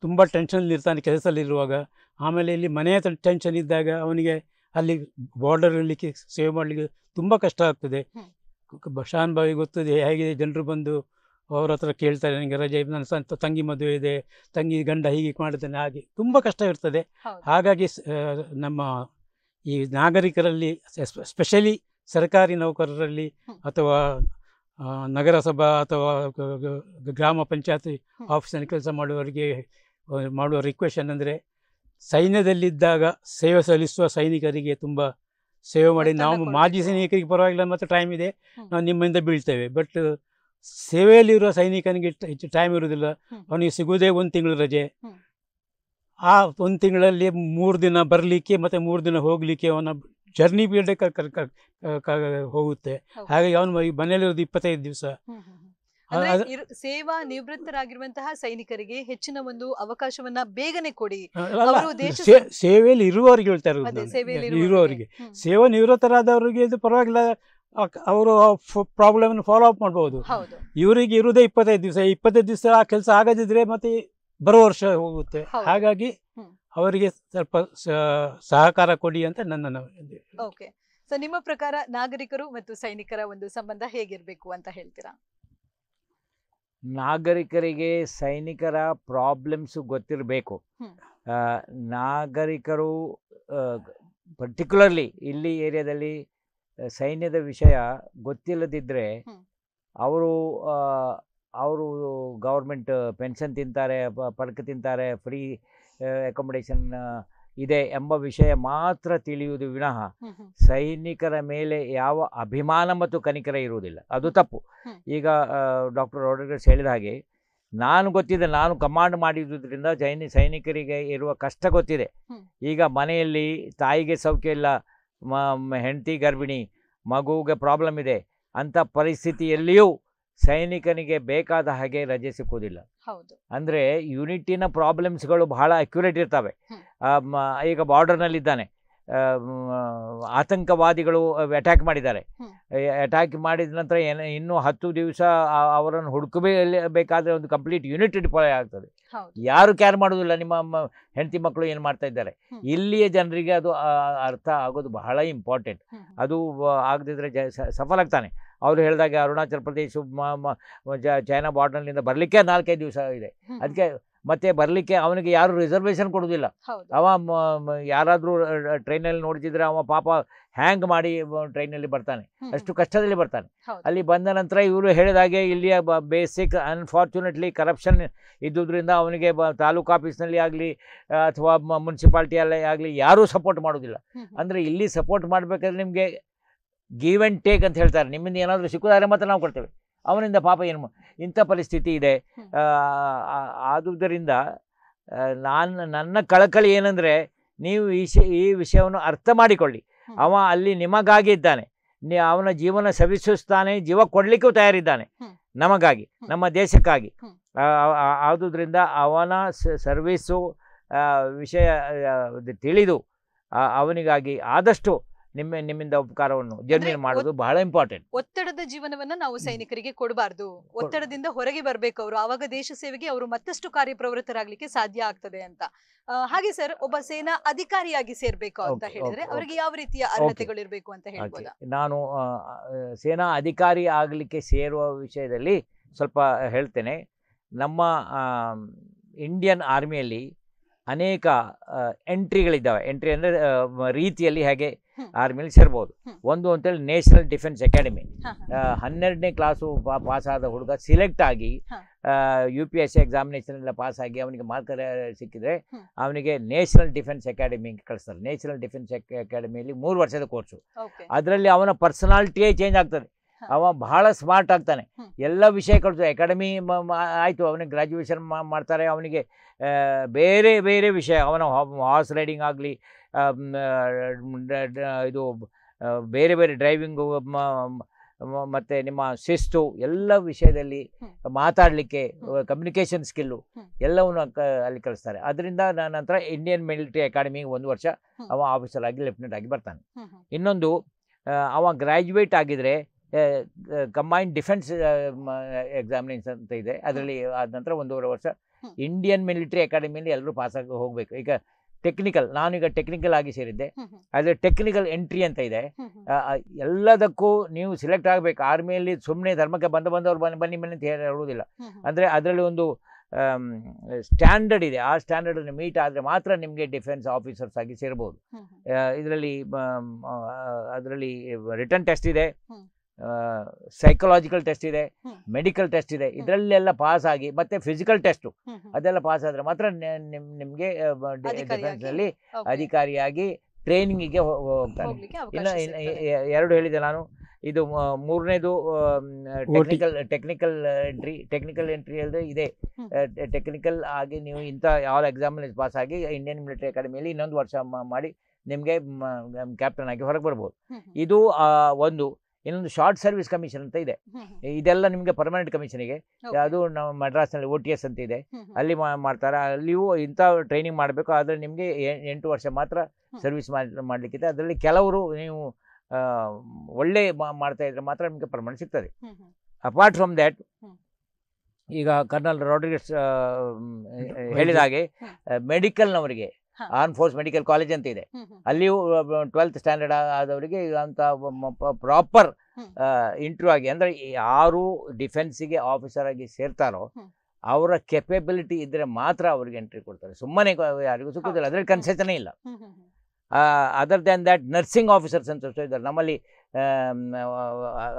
ತುಂಬ ಟೆನ್ಷನ್ನಲ್ಲಿರ್ತಾನೆ ಕೆಲಸದಲ್ಲಿರುವಾಗ. ಆಮೇಲೆ ಇಲ್ಲಿ ಮನೆಯ ಟೆನ್ಷನ್ ಇದ್ದಾಗ ಅವನಿಗೆ ಅಲ್ಲಿ ಬಾರ್ಡರ್ ಇರಲಿಕ್ಕೆ ಸೇವೆ ಮಾಡಲಿಕ್ಕೆ ತುಂಬ ಕಷ್ಟ ಆಗ್ತದೆ. ಶಾನ್ ಬಾಯಿ ಗೊತ್ತದೆ ಹೇಗೆ ಜನರು ಬಂದು ಅವ್ರ ಹತ್ರ ಕೇಳ್ತಾರೆ, ನನಗೆ ರಜೆ, ನನ್ನ ತಂಗಿ ಮದುವೆ ಇದೆ, ತಂಗಿ ಗಂಡ ಹೀಗೆ ಮಾಡ್ತಾನೆ, ಹಾಗೆ ತುಂಬ ಕಷ್ಟ ಇರ್ತದೆ. ಹಾಗಾಗಿ ನಮ್ಮ ಈ ನಾಗರಿಕರಲ್ಲಿ, ಸ್ಪೆಷಲಿ ಸರ್ಕಾರಿ ನೌಕರರಲ್ಲಿ ಅಥವಾ ನಗರಸಭಾ ಅಥವಾ ಗ್ರಾಮ ಪಂಚಾಯತಿ ಆಫೀಸಲ್ಲಿ ಕೆಲಸ ಮಾಡುವ ರಿಕ್ವೆಸ್ಟ್ ಅಂದರೆ, ಸೈನ್ಯದಲ್ಲಿದ್ದಾಗ ಸೇವೆ ಸಲ್ಲಿಸುವ ಸೈನಿಕರಿಗೆ ತುಂಬ ಸೇವೆ ಮಾಡಿ. ನಾವು ಮಾಜಿ ಸೈನಿಕರಿಗೆ ಪರವಾಗಿಲ್ಲ, ಮತ್ತು ಟೈಮ್ ಇದೆ, ನಾವು ನಿಮ್ಮಿಂದ ಬೀಳ್ತೇವೆ. ಬಟ್ ಸೇವೆಯಲ್ಲಿರುವ ಸೈನಿಕನಿಗೆ ಹೆಚ್ಚು ಟೈಮ್ ಇರುವುದಿಲ್ಲ. ಅವನಿಗೆ ಸಿಗುವುದೇ 1 ತಿಂಗಳು ರಜೆ. ಆ 1 ತಿಂಗಳಲ್ಲಿ 3 ದಿನ ಬರಲಿಕ್ಕೆ ಮತ್ತು 3 ದಿನ ಹೋಗಲಿಕ್ಕೆ ಅವನ ಜರ್ನಿ ಪೀರಿಯಡ್ ಹೋಗುತ್ತೆ. ಹಾಗಾಗಿ ಅವನು ಮನೆಯಲ್ಲಿರೋದು 25 ದಿವಸ.
ಸೇವಾ ನಿವೃತ್ತರಾಗಿರುವಂತಹ ಸೈನಿಕರಿಗೆ ಹೆಚ್ಚಿನ ಒಂದು ಅವಕಾಶವನ್ನ ಬೇಗನೆ ಕೊಡಿ.
ಸೇವೆಯಲ್ಲಿ ಇರುವವರಿಗೆ ಹೇಳ್ತಾ ಇರೋದು, ಇರುವವರಿಗೆ. ಸೇವಾ ನಿವೃತ್ತರಾದವರಿಗೆ ಇದು ಪರವಾಗಿಲ್ಲ, ಅವರು ಪ್ರಾಬ್ಲಮ್ ಫಾಲೋ ಅಪ್ ಮಾಡ್ಬೋದು. ಇವರಿಗೆ ಇರುವುದೇ 25 ದಿವಸ. 25 ದಿವಸ ಆ ಕೆಲಸ ಆಗದಿದ್ರೆ ಮತ್ತೆ ಬರೋ ವರ್ಷ ಹೋಗುತ್ತೆ. ಹಾಗಾಗಿ ಅವರಿಗೆ ಸ್ವಲ್ಪ ಸಹಕಾರ ಕೊಡಿ ಅಂತ ನನ್ನ.
ಓಕೆ, ಸೊ ನಿಮ್ಮ ಪ್ರಕಾರ ನಾಗರಿಕರು ಮತ್ತು ಸೈನಿಕರ ಒಂದು ಸಂಬಂಧ ಹೇಗಿರಬೇಕು ಅಂತ ಹೇಳ್ತೀರಾ?
ನಾಗರಿಕರಿಗೆ ಸೈನಿಕರ ಪ್ರಾಬ್ಲಮ್ಸು ಗೊತ್ತಿರಬೇಕು. ನಾಗರಿಕರು ಪರ್ಟಿಕ್ಯುಲರ್ಲಿ ಇಲ್ಲಿ ಏರಿಯಾದಲ್ಲಿ ಸೈನ್ಯದ ವಿಷಯ ಗೊತ್ತಿಲ್ಲದಿದ್ದರೆ ಅವರು ಗೌರ್ಮೆಂಟ್ ಪೆನ್ಷನ್ ತಿಂತಾರೆ, ಪರ್ಕ್ ತಿಂತಾರೆ, ಫ್ರೀ ಅಕೊಮಡೇಷನ್ ಇದೆ ಎಂಬ ವಿಷಯ ಮಾತ್ರ ತಿಳಿಯುವುದು ವಿನಃ ಸೈನಿಕರ ಮೇಲೆ ಯಾವ ಅಭಿಮಾನ ಮತ್ತು ಕನಿಕರ ಇರುವುದಿಲ್ಲ. ಅದು ತಪ್ಪು. ಈಗ ಡಾಕ್ಟರ್ ರೋಡ್ರಿಗಸ್ ಹೇಳಿದ ಹಾಗೆ ನಾನು ಕಮಾಂಡ್ ಮಾಡಿದ್ರಿಂದ ಸೈನಿಕರಿಗೆ ಇರುವ ಕಷ್ಟ ಗೊತ್ತಿದೆ. ಈಗ ಮನೆಯಲ್ಲಿ ತಾಯಿಗೆ ಸೌಖ್ಯ ಇಲ್ಲ, ಹೆಂಡತಿ ಗರ್ಭಿಣಿ, ಮಗುವಿಗೆ ಪ್ರಾಬ್ಲಮ್ ಇದೆ, ಅಂಥ ಪರಿಸ್ಥಿತಿಯಲ್ಲಿಯೂ ಸೈನಿಕನಿಗೆ ಬೇಕಾದ ಹಾಗೆ ರಜೆ ಸಿಕ್ಕುವುದಿಲ್ಲ. ಅಂದರೆ ಯೂನಿಟಿನ ಪ್ರಾಬ್ಲಮ್ಸ್ಗಳು ಬಹಳ ಅಕ್ಯುರೇಟ್ ಇರ್ತವೆ. ಈಗ ಬಾರ್ಡರ್ನಲ್ಲಿದ್ದಾನೆ, ಆತಂಕವಾದಿಗಳು ಅಟ್ಯಾಕ್ ಮಾಡಿದ್ದಾರೆ. ಅಟ್ಯಾಕ್ ಮಾಡಿದ ನಂತರ ಇನ್ನೂ 10 ದಿವಸ ಅವರನ್ನು ಹುಡುಕಬೇಕಾದ್ರೆ ಒಂದು ಕಂಪ್ಲೀಟ್ ಯೂನಿಟ್ ಡಿಪ್ಲಾಯ್ ಆಗ್ತದೆ. ಯಾರು ಕ್ಯಾರ್ ಮಾಡೋದಿಲ್ಲ ನಿಮ್ಮ ಹೆಂಡತಿ ಮಕ್ಕಳು ಏನು ಮಾಡ್ತಾ ಇದ್ದಾರೆ. ಇಲ್ಲಿಯ ಜನರಿಗೆ ಅದು ಅರ್ಥ ಆಗೋದು ಬಹಳ ಇಂಪಾರ್ಟೆಂಟ್. ಅದು ಆಗದಿದ್ದರೆ ಸಫಲ ಆಗ್ತಾನೆ. ಅವರು ಹೇಳಿದಾಗ ಅರುಣಾಚಲ ಪ್ರದೇಶ ಚೈನಾ ಬಾರ್ಡರ್ನಿಂದ ಬರಲಿಕ್ಕೆ 4-5 ದಿವಸ ಇದೆ. ಅದಕ್ಕೆ ಮತ್ತೆ ಬರಲಿಕ್ಕೆ ಅವನಿಗೆ ಯಾರು ರಿಸರ್ವೇಷನ್ ಕೊಡೋದಿಲ್ಲ. ಅವ ಯಾರಾದರೂ ಟ್ರೈನಲ್ಲಿ ನೋಡ್ತಿದ್ರೆ ಅವ ಪಾಪ ಹ್ಯಾಂಗ್ ಮಾಡಿ ಟ್ರೈನಲ್ಲಿ ಬರ್ತಾನೆ, ಅಷ್ಟು ಕಷ್ಟದಲ್ಲಿ ಬರ್ತಾನೆ. ಅಲ್ಲಿ ಬಂದ ನಂತರ ಇವರು ಹೇಳಿದಾಗೆ ಇಲ್ಲಿಯ ಬೇಸಿಕ್ ಅನ್ಫಾರ್ಚುನೇಟ್ಲಿ ಕರಪ್ಷನ್ ಇದ್ದುದರಿಂದ ಅವನಿಗೆ ತಾಲೂಕು ಆಫೀಸ್ನಲ್ಲಿ ಆಗಲಿ ಅಥವಾ ಮುನ್ಸಿಪಾಲ್ಟಿಯಲ್ಲೇ ಆಗಲಿ ಯಾರೂ ಸಪೋರ್ಟ್ ಮಾಡೋದಿಲ್ಲ. ಅಂದರೆ ಇಲ್ಲಿ ಸಪೋರ್ಟ್ ಮಾಡಬೇಕಾದ್ರೆ ನಿಮಗೆ ಗಿವ್ ಆ್ಯಂಡ್ ಟೇಕ್ ಅಂತ ಹೇಳ್ತಾರೆ. ನಿಮ್ಮಿಂದ ಏನಾದರೂ ಸಿಕ್ಕಿದ್ರೆ ಮಾತ್ರ ನಾವು ಕೊಡ್ತೇವೆ. ಅವನಿಂದ ಪಾಪ ಏನು ಇಂಥ ಪರಿಸ್ಥಿತಿ ಇದೆ. ಆದುದರಿಂದ ನನ್ನ ಕಳಕಳಿ ಏನಂದರೆ ನೀವು ಈ ವಿಷಯವನ್ನು ಅರ್ಥ ಮಾಡಿಕೊಳ್ಳಿ. ಅವ ಅಲ್ಲಿ ನಿಮಗಾಗಿ ಇದ್ದಾನೆ, ಅವನ ಜೀವನ ಸವಿಸುತ್ತಾನೆ, ಜೀವ ಕೊಡಲಿಕ್ಕೂ ತಯಾರಿದ್ದಾನೆ ನಮಗಾಗಿ, ನಮ್ಮ ದೇಶಕ್ಕಾಗಿ. ಆದುದರಿಂದ ಅವನ ಸರ್ವೀಸು ವಿಷಯ ತಿಳಿದು ಅವನಿಗಾಗಿ ಆದಷ್ಟು ನಿಮ್ಮಿಂದ ಉಪಕಾರವನ್ನು ಜರ್ನಿ ಮಾಡೋದು ಬಹಳ ಇಂಪಾರ್ಟೆಂಟ್.
ಒತ್ತಡದ ಜೀವನವನ್ನ ನಾವು ಸೈನಿಕರಿಗೆ ಕೊಡಬಾರ್ದು. ಒತ್ತಡದಿಂದ ಹೊರಗೆ ಬರ್ಬೇಕು ಅವರು. ಆವಾಗ ದೇಶ ಸೇವೆಗೆ ಅವರು ಮತ್ತಷ್ಟು ಕಾರ್ಯಪ್ರವೃತ್ತರಾಗ್ಲಿಕ್ಕೆ ಸಾಧ್ಯ ಆಗ್ತದೆ ಅಂತ. ಹಾಗೆ ಸರ್, ಒಬ್ಬ ಸೇನಾ ಅಧಿಕಾರಿಯಾಗಿ ಸೇರ್ಬೇಕು ಅಂತ ಹೇಳಿದ್ರೆ ಅವರಿಗೆ ಯಾವ ರೀತಿಯ ಅರ್ಹತೆಗಳು ಇರಬೇಕು ಅಂತ ಹೇಳ್ಬೋದಾ?
ನಾನು ಸೇನಾ ಅಧಿಕಾರಿ ಆಗಲಿಕ್ಕೆ ಸೇರುವ ವಿಷಯದಲ್ಲಿ ಸ್ವಲ್ಪ ಹೇಳ್ತೇನೆ. ನಮ್ಮ ಇಂಡಿಯನ್ ಆರ್ಮಿಯಲ್ಲಿ ಅನೇಕ ಎಂಟ್ರಿಗಳಿದ್ದಾವೆ. ಎಂಟ್ರಿ ಅಂದರೆ ರೀತಿಯಲ್ಲಿ ಹೇಗೆ ಆರ್ಮಿಯಲ್ಲಿ ಸೇರ್ಬೋದು. ಒಂದು ಅಂತೇಳಿ ನ್ಯಾಷನಲ್ ಡಿಫೆನ್ಸ್ ಅಕಾಡೆಮಿ. 12ನೇ ಕ್ಲಾಸು ಪಾಸಾದ ಹುಡುಗ ಸಿಲೆಕ್ಟ್ ಆಗಿ UPSC ಎಕ್ಸಾಮಿನೇಷನ್ ಎಲ್ಲ ಪಾಸ್ ಆಗಿ ಅವನಿಗೆ ಮಾರ್ಕ್ ಸಿಕ್ಕಿದ್ರೆ ಅವನಿಗೆ ನ್ಯಾಷನಲ್ ಡಿಫೆನ್ಸ್ ಅಕಾಡೆಮಿಗೆ ಕಳಿಸ್ತಾರೆ. ನ್ಯಾಷನಲ್ ಡಿಫೆನ್ಸ್ ಅಕಾಡೆಮಿಯಲ್ಲಿ 3 ವರ್ಷದ ಕೋರ್ಸು. ಅದರಲ್ಲಿ ಅವನ ಪರ್ಸನಾಲಿಟಿಯೇ ಚೇಂಜ್ ಆಗ್ತದೆ. ಅವ ಬಹಳ ಸ್ಮಾರ್ಟ್ ಆಗ್ತಾನೆ. ಎಲ್ಲ ವಿಷಯ ಕಲಿತು ಅಕಾಡೆಮಿ ಆಯಿತು, ಅವನಿಗೆ ಗ್ರ್ಯಾಜುಯೇಷನ್ ಮಾಡ್ತಾರೆ. ಅವನಿಗೆ ಬೇರೆ ಬೇರೆ ವಿಷಯ, ಅವನ ಹಾರ್ಸ್ ರೈಡಿಂಗ್ ಆಗಲಿ, ಇದು ಬೇರೆ ಬೇರೆ ಡ್ರೈವಿಂಗು ಮತ್ತು ನಿಮ್ಮ ಶಿಸ್ತು ಎಲ್ಲ ವಿಷಯದಲ್ಲಿ ಮಾತಾಡಲಿಕ್ಕೆ ಕಮ್ಯುನಿಕೇಷನ್ ಸ್ಕಿಲ್ಲು ಎಲ್ಲವನ್ನು ಅಲ್ಲಿ ಕಲಿಸ್ತಾರೆ. ಅದರಿಂದ ನಂತರ ಇಂಡಿಯನ್ ಮಿಲಿಟರಿ ಅಕಾಡೆಮಿಗೆ 1 ವರ್ಷ ಅವ ಆಫೀಸರ್ ಆಗಿ ಲೆಫ್ಟಿನೆಂಟ್ ಆಗಿ ಬರ್ತಾನೆ. ಇನ್ನೊಂದು ಅವ ಗ್ರ್ಯಾಜುಯೇಟ್ ಆಗಿದರೆ ಕಂಬೈನ್ಡ್ ಡಿಫೆನ್ಸ್ ಎಕ್ಸಾಮಿನೇಷನ್ ಅಂತ ಇದೆ. ಅದರಲ್ಲಿ ಆದ ನಂತರ 1.5 ವರ್ಷ ಇಂಡಿಯನ್ ಮಿಲಿಟರಿ ಅಕಾಡೆಮಿಯಲ್ಲಿ ಎಲ್ಲರೂ ಪಾಸಾಗಿ ಹೋಗಬೇಕು. ಈಗ ಟೆಕ್ನಿಕಲ್, ನಾನೀಗ ಟೆಕ್ನಿಕಲ್ ಆಗಿ ಸೇರಿದ್ದೆ. ಆದರೆ ಟೆಕ್ನಿಕಲ್ ಎಂಟ್ರಿ ಅಂತ ಇದೆ. ಎಲ್ಲದಕ್ಕೂ ನೀವು ಸಿಲೆಕ್ಟ್ ಆಗಬೇಕು. ಆರ್ಮಿಯಲ್ಲಿ ಸುಮ್ಮನೆ ಧರ್ಮಕ್ಕೆ ಬಂದವರು ಬನ್ನಿ ಅಂತ ಹೇಳುವುದಿಲ್ಲ. ಅಂದರೆ ಅದರಲ್ಲಿ ಒಂದು ಸ್ಟ್ಯಾಂಡರ್ಡ್ ಇದೆ. ಆ ಸ್ಟ್ಯಾಂಡರ್ಡನ್ನು ಮೀಟ್ ಆದರೆ ಮಾತ್ರ ನಿಮಗೆ ಡಿಫೆನ್ಸ್ ಆಫೀಸರ್ಸ್ ಆಗಿ ಸೇರ್ಬೋದು. ಅದರಲ್ಲಿ ರಿಟರ್ನ್ ಟೆಸ್ಟ್ ಇದೆ, ಸೈಕಲಾಜಿಕಲ್ ಟೆಸ್ಟ್ ಇದೆ, ಮೆಡಿಕಲ್ ಟೆಸ್ಟ್ ಇದೆ. ಇದರಲ್ಲೆಲ್ಲ ಪಾಸ್ ಆಗಿ ಮತ್ತೆ ಫಿಸಿಕಲ್ ಟೆಸ್ಟು ಅದೆಲ್ಲ ಪಾಸ್ ಆದರೆ ಮಾತ್ರ ನಿಮಗೆ ಡಿಫೆನ್ಸ್ನಲ್ಲಿ ಅಧಿಕಾರಿಯಾಗಿ ಟ್ರೈನಿಂಗಿಗೆ ಹೋಗ್ತಾನೆ. ಇನ್ನು 2 ಹೇಳಿದೆ ನಾನು. ಇದು 3ನೇದು ಟೆಕ್ನಿಕಲ್ ಎಂಟ್ರಿ ಹೇಳಿದ್ರೆ ಇದೆ. ಟೆಕ್ನಿಕಲ್ ಆಗಿ ನೀವು ಇಂಥ ಯಾವ ಎಕ್ಸಾಮಿನಲ್ಲಿ ಪಾಸ್ ಆಗಿ ಇಂಡಿಯನ್ ಮಿಲಿಟರಿ ಅಕಾಡೆಮಿಯಲ್ಲಿ 1 ವರ್ಷ ಮಾಡಿ ನಿಮಗೆ ಕ್ಯಾಪ್ಟನ್ ಆಗಿ ಹೊರಗೆ ಬರ್ಬೋದು. ಇದು ಒಂದು. ಇನ್ನೊಂದು ಶಾರ್ಟ್ ಸರ್ವಿಸ್ ಕಮಿಷನ್ ಅಂತ ಇದೆ. ಇದೆಲ್ಲ ನಿಮಗೆ ಪರ್ಮನೆಂಟ್ ಕಮಿಷನಿಗೆ. ಅದು ನಮ್ಮ ಮಡ್ರಾಸ್ನಲ್ಲಿ OTS ಅಂತ ಇದೆ, ಅಲ್ಲಿ ಮಾಡ್ತಾರೆ. ಅಲ್ಲಿಯೂ ಇಂಥ ಟ್ರೈನಿಂಗ್ ಮಾಡಬೇಕು. ಆದರೆ ನಿಮಗೆ 8 ವರ್ಷ ಮಾತ್ರ ಸರ್ವಿಸ್ ಮಾಡಲಿಕ್ಕಿದೆ. ಅದರಲ್ಲಿ ಕೆಲವರು ನೀವು ಒಳ್ಳೆ ಮಾಡ್ತಾ ಇದ್ರೆ ಮಾತ್ರ ನಿಮಗೆ ಪರ್ಮನೆಂಟ್ ಸಿಗ್ತದೆ. ಅಪಾರ್ಟ್ ಫ್ರಮ್ ದ್ಯಾಟ್, ಈಗ ಕರ್ನಲ್ ರೋಡ್ರಿಗಸ್ ಹೇಳಿದ ಹಾಗೆ ಮೆಡಿಕಲ್ನವರಿಗೆ ಆರ್ಮ್ ಫೋರ್ಸ್ ಮೆಡಿಕಲ್ ಕಾಲೇಜ್ ಅಂತ ಇದೆ. ಅಲ್ಲಿಯೂ 12th ಸ್ಟ್ಯಾಂಡರ್ಡ್ ಆದವರಿಗೆ ಅಂತ ಪ್ರಾಪರ್ ಇಂಟರ್ವ್ಯೂ ಆಗಿ, ಅಂದರೆ ಯಾರು ಡಿಫೆನ್ಸಿಗೆ ಆಫೀಸರ್ ಆಗಿ ಸೇರ್ತಾರೋ ಅವರ ಕೆಪಬಿಲಿಟಿ ಇದ್ದರೆ ಮಾತ್ರ ಅವ್ರಿಗೆ ಎಂಟ್ರಿ ಕೊಡ್ತಾರೆ. ಸುಮ್ಮನೆ ಯಾರಿಗೂ ಸಿಗೋದಿಲ್ಲ, ಅದರಲ್ಲಿ ಕನ್ಸೆಷನೇ ಇಲ್ಲ. Other than that nursing officers ಅಂತ ಇದ್ದಾರೆ ನಮ್ಮಲ್ಲಿ.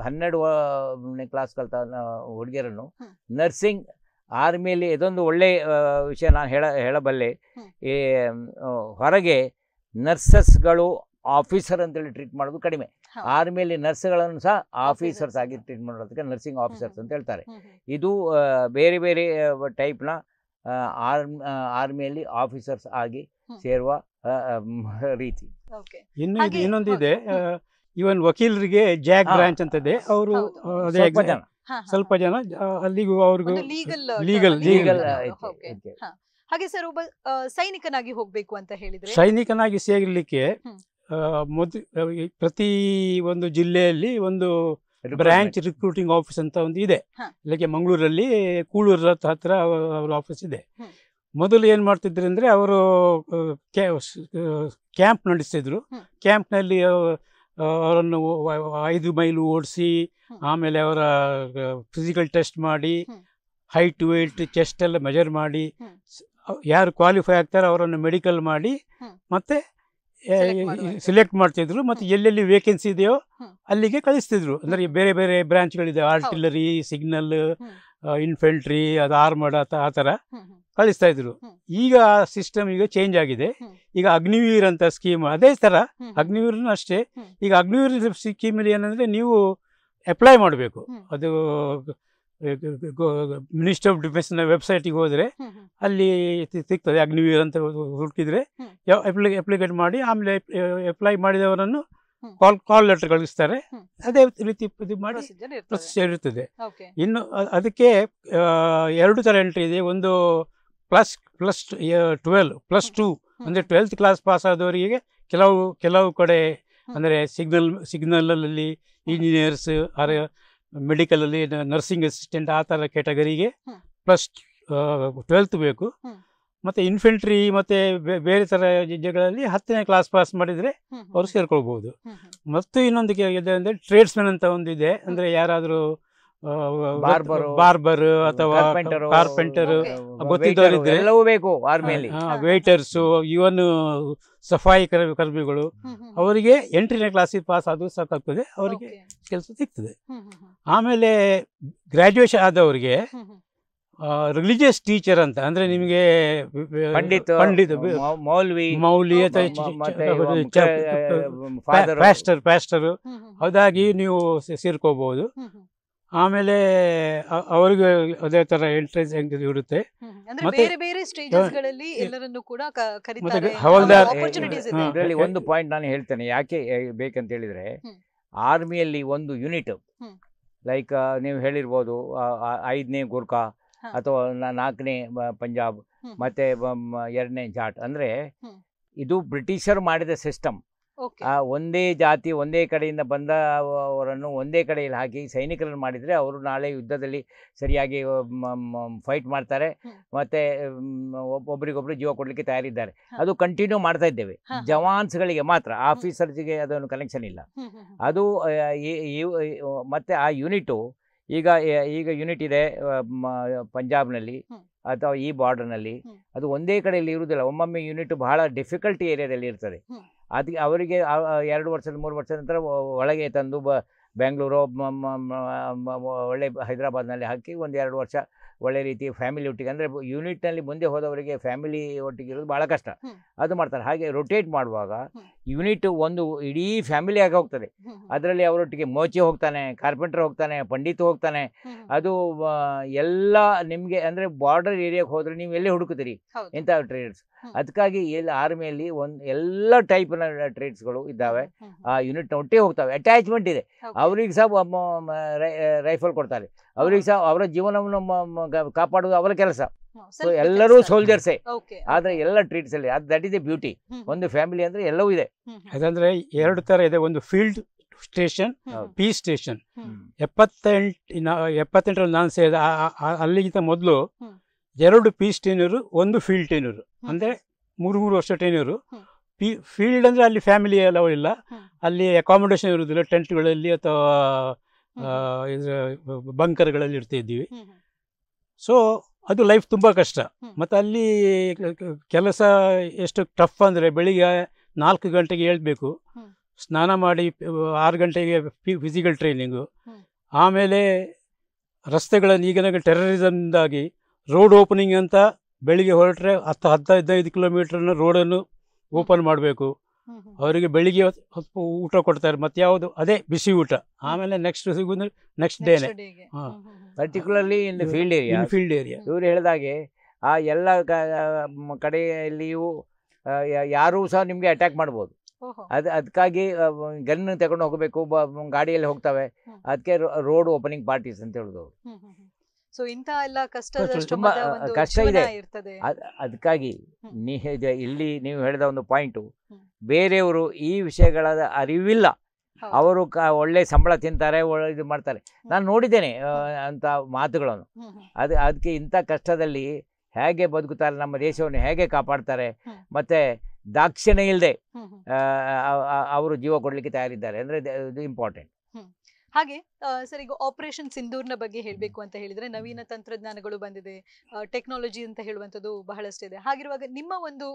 12ನೇ ಕ್ಲಾಸ್ ಕಲಿತ ಹುಡುಗಿಯರನ್ನು ನರ್ಸಿಂಗ್ ಆರ್ಮಿಯಲ್ಲಿ ಇದೊಂದು ಒಳ್ಳೆಯ ವಿಷಯ ನಾನು ಹೇಳಬಲ್ಲೆ. ಈ ಹೊರಗೆ ನರ್ಸಸ್ಗಳು ಆಫೀಸರ್ ಅಂತೇಳಿ ಟ್ರೀಟ್ ಮಾಡೋದು ಕಡಿಮೆ. ಆರ್ಮಿಯಲ್ಲಿ ನರ್ಸ್ಗಳನ್ನು ಸಹ ಆಫೀಸರ್ಸ್ ಆಗಿ ಟ್ರೀಟ್ ಮಾಡೋದಕ್ಕೆ ನರ್ಸಿಂಗ್ ಆಫೀಸರ್ಸ್ ಅಂತ ಹೇಳ್ತಾರೆ. ಇದು ಬೇರೆ ಬೇರೆ ಟೈಪ್ನ ಆರ್ಮಿಯಲ್ಲಿ ಆಫೀಸರ್ಸ್ ಆಗಿ ಸೇರುವ ರೀತಿ.
ಇನ್ನೊಂದಿದೆ, ಇವನ್ ವಕೀಲರಿಗೆ ಜಾಗ್ ಬ್ರಾಂಚ್ ಅಂತ ಇದೆ. ಅವರು ಸ್ವಲ್ಪ ಜನ ಅಲ್ಲಿಗೂ ಅವ್ರಿಗೂ ಲೀಗಲ್.
ಹಾಗೆ ಸರ್, ಒಬ್ಬ ಸೈನಿಕನಾಗಿ ಹೋಗ್ಬೇಕು ಅಂತ ಹೇಳಿದ್ರೆ,
ಸೈನಿಕನಾಗಿ ಸೇರ್ಲಿಕ್ಕೆ ಪ್ರತಿ ಒಂದು ಜಿಲ್ಲೆಯಲ್ಲಿ ಒಂದು ಬ್ರಾಂಚ್ ರಿಕ್ರೂಟಿಂಗ್ ಆಫೀಸ್ ಅಂತ ಒಂದು ಇದೆ. ಇಲ್ಲಿಗೆ ಮಂಗಳೂರಲ್ಲಿ ಕೂಳೂರ ಹತ್ರ ಅವ್ರ ಆಫೀಸ್ ಇದೆ. ಮೊದಲು ಏನು ಮಾಡ್ತಿದ್ರು ಅಂದರೆ ಅವರು ಕ್ಯಾಂಪ್ ನಡೆಸ್ತಿದ್ರು. ಕ್ಯಾಂಪ್ನಲ್ಲಿ ಅವರನ್ನು 5 ಮೈಲು ಓಡಿಸಿ, ಆಮೇಲೆ ಅವರ ಫಿಸಿಕಲ್ ಟೆಸ್ಟ್ ಮಾಡಿ, ಹೈಟ್ ವೇಟ್ ಚೆಸ್ಟ್ ಎಲ್ಲ ಮೆಜರ್ ಮಾಡಿ, ಯಾರು ಕ್ವಾಲಿಫೈ ಆಗ್ತಾರೆ ಅವರನ್ನು ಮೆಡಿಕಲ್ ಮಾಡಿ ಮತ್ತೆ ಸಿಲೆಕ್ಟ್ ಮಾಡ್ತಿದ್ರು. ಮತ್ತು ಎಲ್ಲೆಲ್ಲಿ ವೇಕೆನ್ಸಿ ಇದೆಯೋ ಅಲ್ಲಿಗೆ ಕಳಿಸ್ತಿದ್ರು. ಅಂದರೆ ಬೇರೆ ಬೇರೆ ಬ್ರಾಂಚ್ಗಳಿದೆ, ಆರ್ಟಿಲರಿ, ಸಿಗ್ನಲ್, ಇನ್ಫೆಂಟ್ರಿ, ಅದು ಆರ್ಮಡ್ ಆ ಥರ ಕಳಿಸ್ತಾ ಇದ್ರು. ಈಗ ಸಿಸ್ಟಮ್ ಈಗ ಚೇಂಜ್ ಆಗಿದೆ. ಈಗ ಅಗ್ನಿವೀರ್ ಅಂತ ಸ್ಕೀಮ್, ಅದೇ ಥರ ಅಗ್ನಿವೀರ್ನೂ ಅಷ್ಟೇ. ಈಗ ಅಗ್ನಿವೀರ್ ಸ್ಕೀಮಲ್ಲಿ ಏನಂದರೆ ನೀವು ಅಪ್ಲೈ ಮಾಡಬೇಕು. ಅದು ಮಿನಿಸ್ಟ್ರಿ ಆಫ್ ಡಿಫೆನ್ಸ್ನ ವೆಬ್ಸೈಟಿಗೆ ಹೋದರೆ ಅಲ್ಲಿ ಸಿಗ್ತದೆ. ಅಗ್ನಿವೀರ್ ಅಂತ ಹುಡುಕಿದ್ರೆ ಅಪ್ಲಿಕೇಟ್ ಮಾಡಿ, ಆಮೇಲೆ ಅಪ್ಲೈ ಮಾಡಿದವರನ್ನು ಕಾಲ್ ಲೆಟರ್ ಕಳಿಸ್ತಾರೆ. ಅದೇ ರೀತಿ ಇದು ಮಾಡಿ ಪ್ರೊಸೀಜರ್ ಇರ್ತದೆ. ಇನ್ನು ಅದಕ್ಕೆ 2 ಥರ ಎಂಟ್ರಿ ಇದೆ. ಒಂದು +12 ಅಂದರೆ 12th ಕ್ಲಾಸ್ ಪಾಸ್ ಆದವರಿಗೆ ಕೆಲವು ಕಡೆ ಅಂದರೆ ಸಿಗ್ನಲಲ್ಲಿ ಇಂಜಿನಿಯರ್ಸ್, ಮೆಡಿಕಲಲ್ಲಿ ನರ್ಸಿಂಗ್ ಅಸಿಸ್ಟೆಂಟ್ ಆ ಥರ ಕ್ಯಾಟಗರಿಗೆ +12 ಬೇಕು. ಮತ್ತು ಇನ್ಫೆಂಟ್ರಿ ಮತ್ತು ಬೇರೆ ಥರ ಜಿಲ್ಲೆಗಳಲ್ಲಿ 10ನೇ ಕ್ಲಾಸ್ ಪಾಸ್ ಮಾಡಿದರೆ ಅವರು ಸೇರ್ಕೊಳ್ಬೋದು. ಮತ್ತು ಇನ್ನೊಂದು ಇದೆ ಅಂದರೆ ಟ್ರೇಡ್ಸ್ಮನ್ ಅಂತ ಒಂದಿದೆ. ಅಂದರೆ ಯಾರಾದರೂ ಬಾರ್ಬರ್ ಅಥವಾ ಕಾರ್ಪೆಂಟರ್ ಗೊತ್ತಿದ್ದವರಿದ್ರೆ ವೇಟರ್ಸು, ಇವನ್ ಸಫಾಯಿ ಕರ್ಮಿಗಳು, ಅವರಿಗೆ 8ನೇ ಕ್ಲಾಸಿಗೆ ಪಾಸ್ ಆದರೂ ಸಾಕಾಗ್ತದೆ, ಅವರಿಗೆ ಕೆಲಸ ಸಿಗ್ತದೆ. ಆಮೇಲೆ ಗ್ರ್ಯಾಜುಯೇಷನ್ ಆದವರಿಗೆ ರಿಲಿಜಿಯಸ್ ಟೀಚರ್ ಅಂತ, ಅಂದರೆ ನಿಮಗೆ ಪಂಡಿತ, ಮೌಲ್ವಿ ಅಥವಾ ಪ್ಯಾಸ್ಟರ್ ಅದಾಗಿ ನೀವು ಸೇರ್ಕೋಬಹುದು. ಆಮೇಲೆ ಅವರಿಗೆ ಅದೇ ತರ ಎಂಟ್ರೆನ್ಸ್ ಇರುತ್ತೆ.
ಇದರಲ್ಲಿ ಒಂದು ಪಾಯಿಂಟ್ ನಾನು ಹೇಳ್ತೇನೆ, ಯಾಕೆ ಬೇಕಂತ ಹೇಳಿದ್ರೆ, ಆರ್ಮಿಯಲ್ಲಿ ಒಂದು ಯೂನಿಟ್ ಲೈಕ್ ನೀವು ಹೇಳಿರ್ಬೋದು 5ನೇ ಗೂರ್ಖಾ ಅಥವಾ 4ನೇ ಪಂಜಾಬ್ ಮತ್ತೆ 2ನೇ ಜಾಟ್, ಅಂದ್ರೆ ಇದು ಬ್ರಿಟಿಷರು ಮಾಡಿದ ಸಿಸ್ಟಮ್. ಒಂದೇ ಜಾತಿ ಒಂದೇ ಕಡೆಯಿಂದ ಬಂದವರನ್ನು ಒಂದೇ ಕಡೆಯಲ್ಲಿ ಹಾಕಿ ಸೈನಿಕರನ್ನು ಮಾಡಿದರೆ ಅವರು ನಾಳೆ ಯುದ್ಧದಲ್ಲಿ ಸರಿಯಾಗಿ ಫೈಟ್ ಮಾಡ್ತಾರೆ, ಮತ್ತು ಒಬ್ಬರಿಗೊಬ್ಬರು ಜೀವ ಕೊಡಲಿಕ್ಕೆ ತಯಾರಿದ್ದಾರೆ. ಅದು ಕಂಟಿನ್ಯೂ ಮಾಡ್ತಾ ಇದ್ದೇವೆ. ಜವಾನ್ಸ್ಗಳಿಗೆ ಮಾತ್ರ, ಆಫೀಸರ್ಸ್ಗೆ ಅದನ್ನು ಕನೆಕ್ಷನ್ ಇಲ್ಲ. ಅದು ಮತ್ತು ಆ ಯೂನಿಟು ಈಗ ಯೂನಿಟ್ ಇದೆ ಪಂಜಾಬ್ನಲ್ಲಿ ಅಥವಾ ಈ ಬಾರ್ಡರ್ನಲ್ಲಿ. ಅದು ಒಂದೇ ಕಡೆಯಲ್ಲಿ ಇರುವುದಿಲ್ಲ. ಒಮ್ಮೊಮ್ಮೆ ಯೂನಿಟ್ ಬಹಳ ಡಿಫಿಕಲ್ಟಿ ಏರಿಯಾದಲ್ಲಿ ಇರ್ತದೆ. ಅದಕ್ಕೆ ಅವರಿಗೆ 2 ವರ್ಷದ 3 ವರ್ಷದ ನಂತರ ಒಳಗೆ ತಂದು ಬೆಂಗಳೂರು ಒಳ್ಳೆ ಹೈದರಾಬಾದ್ನಲ್ಲಿ ಹಾಕಿ 1-2 ವರ್ಷ ಒಳ್ಳೆ ರೀತಿ ಫ್ಯಾಮಿಲಿ ಒಟ್ಟಿಗೆ, ಅಂದರೆ ಯೂನಿಟ್ನಲ್ಲಿ ಮುಂದೆ ಹೋದವರಿಗೆ ಫ್ಯಾಮಿಲಿ ಒಟ್ಟಿಗೆ ಇರೋದು ಭಾಳ ಕಷ್ಟ. ಅದು ಮಾಡ್ತಾರೆ. ಹಾಗೆ ರೊಟೇಟ್ ಮಾಡುವಾಗ ಯೂನಿಟ್ ಒಂದು ಇಡೀ ಫ್ಯಾಮಿಲಿ ಆಗಿ ಹೋಗ್ತದೆ. ಅದರಲ್ಲಿ ಅವರೊಟ್ಟಿಗೆ ಮೋಚಿ ಹೋಗ್ತಾನೆ, ಕಾರ್ಪೆಂಟರ್ ಹೋಗ್ತಾನೆ, ಪಂಡಿತ್ ಹೋಗ್ತಾನೆ. ಅದು ಎಲ್ಲ ನಿಮಗೆ ಅಂದರೆ ಬಾರ್ಡರ್ ಏರಿಯಾಗೆ ಹೋದರೆ ನೀವು ಎಲ್ಲೇ ಹುಡುಕುತ್ತೀರಿ ಇಂಥ ಟ್ರೇಡ್ಸ್. ಅದಕ್ಕಾಗಿ ಆರ್ಮಿಯಲ್ಲಿ ಎಲ್ಲ ಟೈಪ್ನ ಟ್ರೇಡ್ಸ್ಗಳು ಇದ್ದಾವೆ. ಆ ಯೂನಿಟ್ನ ಒಟ್ಟಿಗೆ ಹೋಗ್ತವೆ. ಅಟ್ಯಾಚ್ಮೆಂಟ್ ಇದೆ. ಅವ್ರಿಗೆ ಸಹ ರೈಫಲ್ ಕೊಡ್ತಾರೆ. ಅವ್ರಿಗೆ ಸಹ ಅವರ ಜೀವನವನ್ನು ಕಾಪಾಡುವುದು ಅವರ ಕೆಲಸ. ಸೊ ಎಲ್ಲರೂ ಸೋಲ್ಜರ್ಸೇ, ಆದ್ರೆ ಎಲ್ಲ ಟ್ರೀಟ್ಸ್ ಅಲ್ಲಿ ದಟ್ ಇಸ್ ಎ ಬ್ಯೂಟಿ. ಒಂದು ಫ್ಯಾಮಿಲಿ ಅಂದ್ರೆ ಎಲ್ಲವೂ ಇದೆ.
ಅದಂದ್ರೆ 2 ತರ ಇದೆ. ಒಂದು ಫೀಲ್ಡ್ ಸ್ಟೇಷನ್, ಪೀಸ್ ಸ್ಟೇಷನ್. 78ರಲ್ಲಿ ನಾನು ಸೇರಿದ ಅಲ್ಲಿಗಿಂತ ಮೊದಲು 2 ಪೀಸ್ ಟೀನರು, 1 ಫೀಲ್ಡ್ ಟೀನರು. ಅಂದ್ರೆ 3 ವರ್ಷ ಟೆನ್ಯೂರು. ಫೀಲ್ಡ್ ಅಂದರೆ ಅಲ್ಲಿ ಫ್ಯಾಮಿಲಿ ಎಲ್ಲ ಇಲ್ಲ, ಅಲ್ಲಿ ಅಕಾಮಿಡೇಷನ್ ಇರುವುದಿಲ್ಲ, ಟೆಂಟ್ಗಳಲ್ಲಿ ಅಥವಾ ಬಂಕರ್ಗಳಲ್ಲಿ ಇರ್ತಿದ್ದೀವಿ. ಸೊ ಅದು ಲೈಫ್ ತುಂಬ ಕಷ್ಟ. ಮತ್ತು ಅಲ್ಲಿ ಕೆಲಸ ಎಷ್ಟು ಟಫ್ ಅಂದರೆ ಬೆಳಿಗ್ಗೆ 4 ಗಂಟೆಗೆ ಏಳಬೇಕು, ಸ್ನಾನ ಮಾಡಿ 6 ಗಂಟೆಗೆ ಫಿಸಿಕಲ್ ಟ್ರೈನಿಂಗು. ಆಮೇಲೆ ರಸ್ತೆಗಳನ್ನು ಈಗಿನ ಟೆರರಿಸಮ್ದಾಗಿ ರೋಡ್ ಓಪನಿಂಗ್ ಅಂತ ಬೆಳಿಗ್ಗೆ ಹೊರಟ್ರೆ 10-15 ಕಿಲೋಮೀಟರ್ನ ರೋಡನ್ನು ಓಪನ್ ಮಾಡಬೇಕು. ಅವರಿಗೆ ಬೆಳಿಗ್ಗೆ ಸ್ವಲ್ಪ ಊಟ ಕೊಡ್ತಾರೆ, ಮತ್ತು ಯಾವುದು ಅದೇ ಬಿಸಿ ಊಟ. ಆಮೇಲೆ ನೆಕ್ಸ್ಟ್ ಸಿಗೋದು ನೆಕ್ಸ್ಟ್ ಡೇನೆ.
ಪರ್ಟಿಕ್ಯುಲರ್ಲಿ ಇನ್ ಫೀಲ್ಡ್ ಏರಿಯಾ ಇವರು ಹೇಳಿದಾಗೆ ಆ ಎಲ್ಲ ಕಡೆಯಲ್ಲಿಯೂ ಯಾರೂ ಸಹ ನಿಮಗೆ ಅಟ್ಯಾಕ್ ಮಾಡ್ಬೋದು. ಅದಕ್ಕಾಗಿ ಗನ್ ತಗೊಂಡು ಹೋಗಬೇಕು, ಗಾಡಿಯಲ್ಲಿ ಹೋಗ್ತವೆ. ಅದಕ್ಕೆ ರೋಡ್ ಓಪನಿಂಗ್ ಪಾರ್ಟೀಸ್ ಅಂತ ಹೇಳುದು.
ಸೊ ಇಂಥ ಎಲ್ಲ
ತುಂಬಾ ಕಷ್ಟ ಇದೆ. ಅದಕ್ಕಾಗಿ ಇಲ್ಲಿ ನೀವು ಹೇಳಿದ ಒಂದು ಪಾಯಿಂಟು, ಬೇರೆಯವರು ಈ ವಿಷಯಗಳ ಅರಿವಿಲ್ಲ. ಅವರು ಒಳ್ಳೆ ಸಂಬಳ ತಿಂತಾರೆ, ಇದು ಮಾಡ್ತಾರೆ. ನಾನು ನೋಡಿದ್ದೇನೆ ಅಂತ ಮಾತುಗಳನ್ನು. ಅದಕ್ಕೆ ಇಂಥ ಕಷ್ಟದಲ್ಲಿ ಹೇಗೆ ಬದುಕುತ್ತಾರೆ, ನಮ್ಮ ದೇಶವನ್ನು ಹೇಗೆ ಕಾಪಾಡ್ತಾರೆ, ಮತ್ತೆ ದಾಕ್ಷಿಣ್ಯ ಇಲ್ಲದೆ ಅವರು ಜೀವ ಕೊಡಲಿಕ್ಕೆ ತಯಾರಿದ್ದಾರೆ ಅಂದರೆ ಇದು ಇಂಪಾರ್ಟೆಂಟ್.
ಹಾಗೆ ಸರ್, ಈಗ ಆಪರೇಷನ್ ಸಿಂಧೂರ್ನ ಬಗ್ಗೆ ಹೇಳಬೇಕು ಅಂತ ಹೇಳಿದ್ರೆ ನವೀನ ತಂತ್ರಜ್ಞಾನಗಳು ಬಂದಿದೆ, ಟೆಕ್ನಾಲಜಿ ಅಂತ ಹೇಳುವಂಥದ್ದು ಬಹಳಷ್ಟಿದೆ. ಹಾಗಿರುವಾಗ ನಿಮ್ಮ ಒಂದು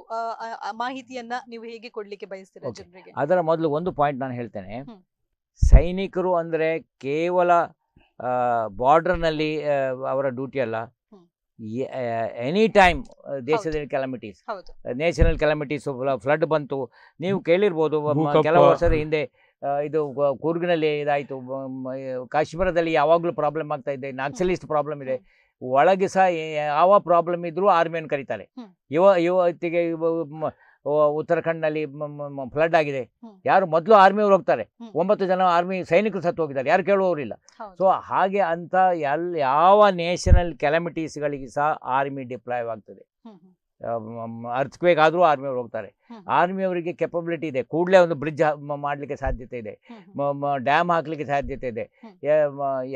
ಮಾಹಿತಿಯನ್ನ ನೀವು ಹೇಗೆ ಕೊಡ್ಲಿಕ್ಕೆ ಬಯಸ್ತೀರಾ ಜನರಿಗೆ?
ಅದರ ಮೊದಲು ಒಂದು ಪಾಯಿಂಟ್ ನಾನು ಹೇಳ್ತೇನೆ. ಸೈನಿಕರು ಅಂದರೆ ಕೇವಲ ಬಾರ್ಡರ್ನಲ್ಲಿ ಅವರ ಡ್ಯೂಟಿ ಅಲ್ಲ, ಎನಿ ಟೈಮ್ ದೇಶದಲ್ಲಿ ಕೆಲಾಮಿಟೀಸ್, ನ್ಯಾಷನಲ್ ಕೆಲಾಮಿಟೀಸ್, ಫ್ಲಡ್ ಬಂತು, ನೀವು ಕೇಳಿರ್ಬೋದು ಕೆಲವು ವರ್ಷದ ಹಿಂದೆ ಇದು ಕೂರ್ಗ್ನಲ್ಲಿ ಇದಾಯಿತು. ಕಾಶ್ಮೀರದಲ್ಲಿ ಯಾವಾಗಲೂ ಪ್ರಾಬ್ಲಮ್ ಆಗ್ತಾ ಇದೆ, ನಕ್ಸಲಿಸ್ಟ್ ಪ್ರಾಬ್ಲಮ್ ಇದೆ. ಒಳಗೆ ಸಹ ಯಾವ ಪ್ರಾಬ್ಲಮ್ ಇದ್ರೂ ಆರ್ಮಿಯನ್ನು ಕರೀತಾರೆ. ಇವತ್ತಿಗೆ ಉತ್ತರಾಖಂಡ್ನಲ್ಲಿ ಫ್ಲಡ್ ಆಗಿದೆ, ಯಾರು ಮೊದಲು ಆರ್ಮಿಯವ್ರು ಹೋಗ್ತಾರೆ. 9 ಜನ ಆರ್ಮಿ ಸೈನಿಕರು ಸತ್ತು ಹೋಗಿದ್ದಾರೆ, ಯಾರು ಕೇಳುವವರಿಲ್ಲ. ಸೊ ಹಾಗೆ ಅಂತ ಯಾವ ನ್ಯಾಷನಲ್ ಕೆಲಾಮಿಟೀಸ್ಗಳಿಗೆ ಸಹ ಆರ್ಮಿ ಡಿಪ್ಲಾಯ್ ಆಗ್ತದೆ. ಅರ್ಥಕ್ವೇಕ್ ಆದರೂ ಆರ್ಮಿಯವ್ರು ಹೋಗ್ತಾರೆ. ಆರ್ಮಿಯವರಿಗೆ ಕೆಪಬಿಲಿಟಿ ಇದೆ, ಕೂಡಲೇ ಒಂದು ಬ್ರಿಡ್ಜ್ ಮಾಡಲಿಕ್ಕೆ ಸಾಧ್ಯತೆ ಇದೆ, ಡ್ಯಾಮ್ ಹಾಕಲಿಕ್ಕೆ ಸಾಧ್ಯತೆ ಇದೆ.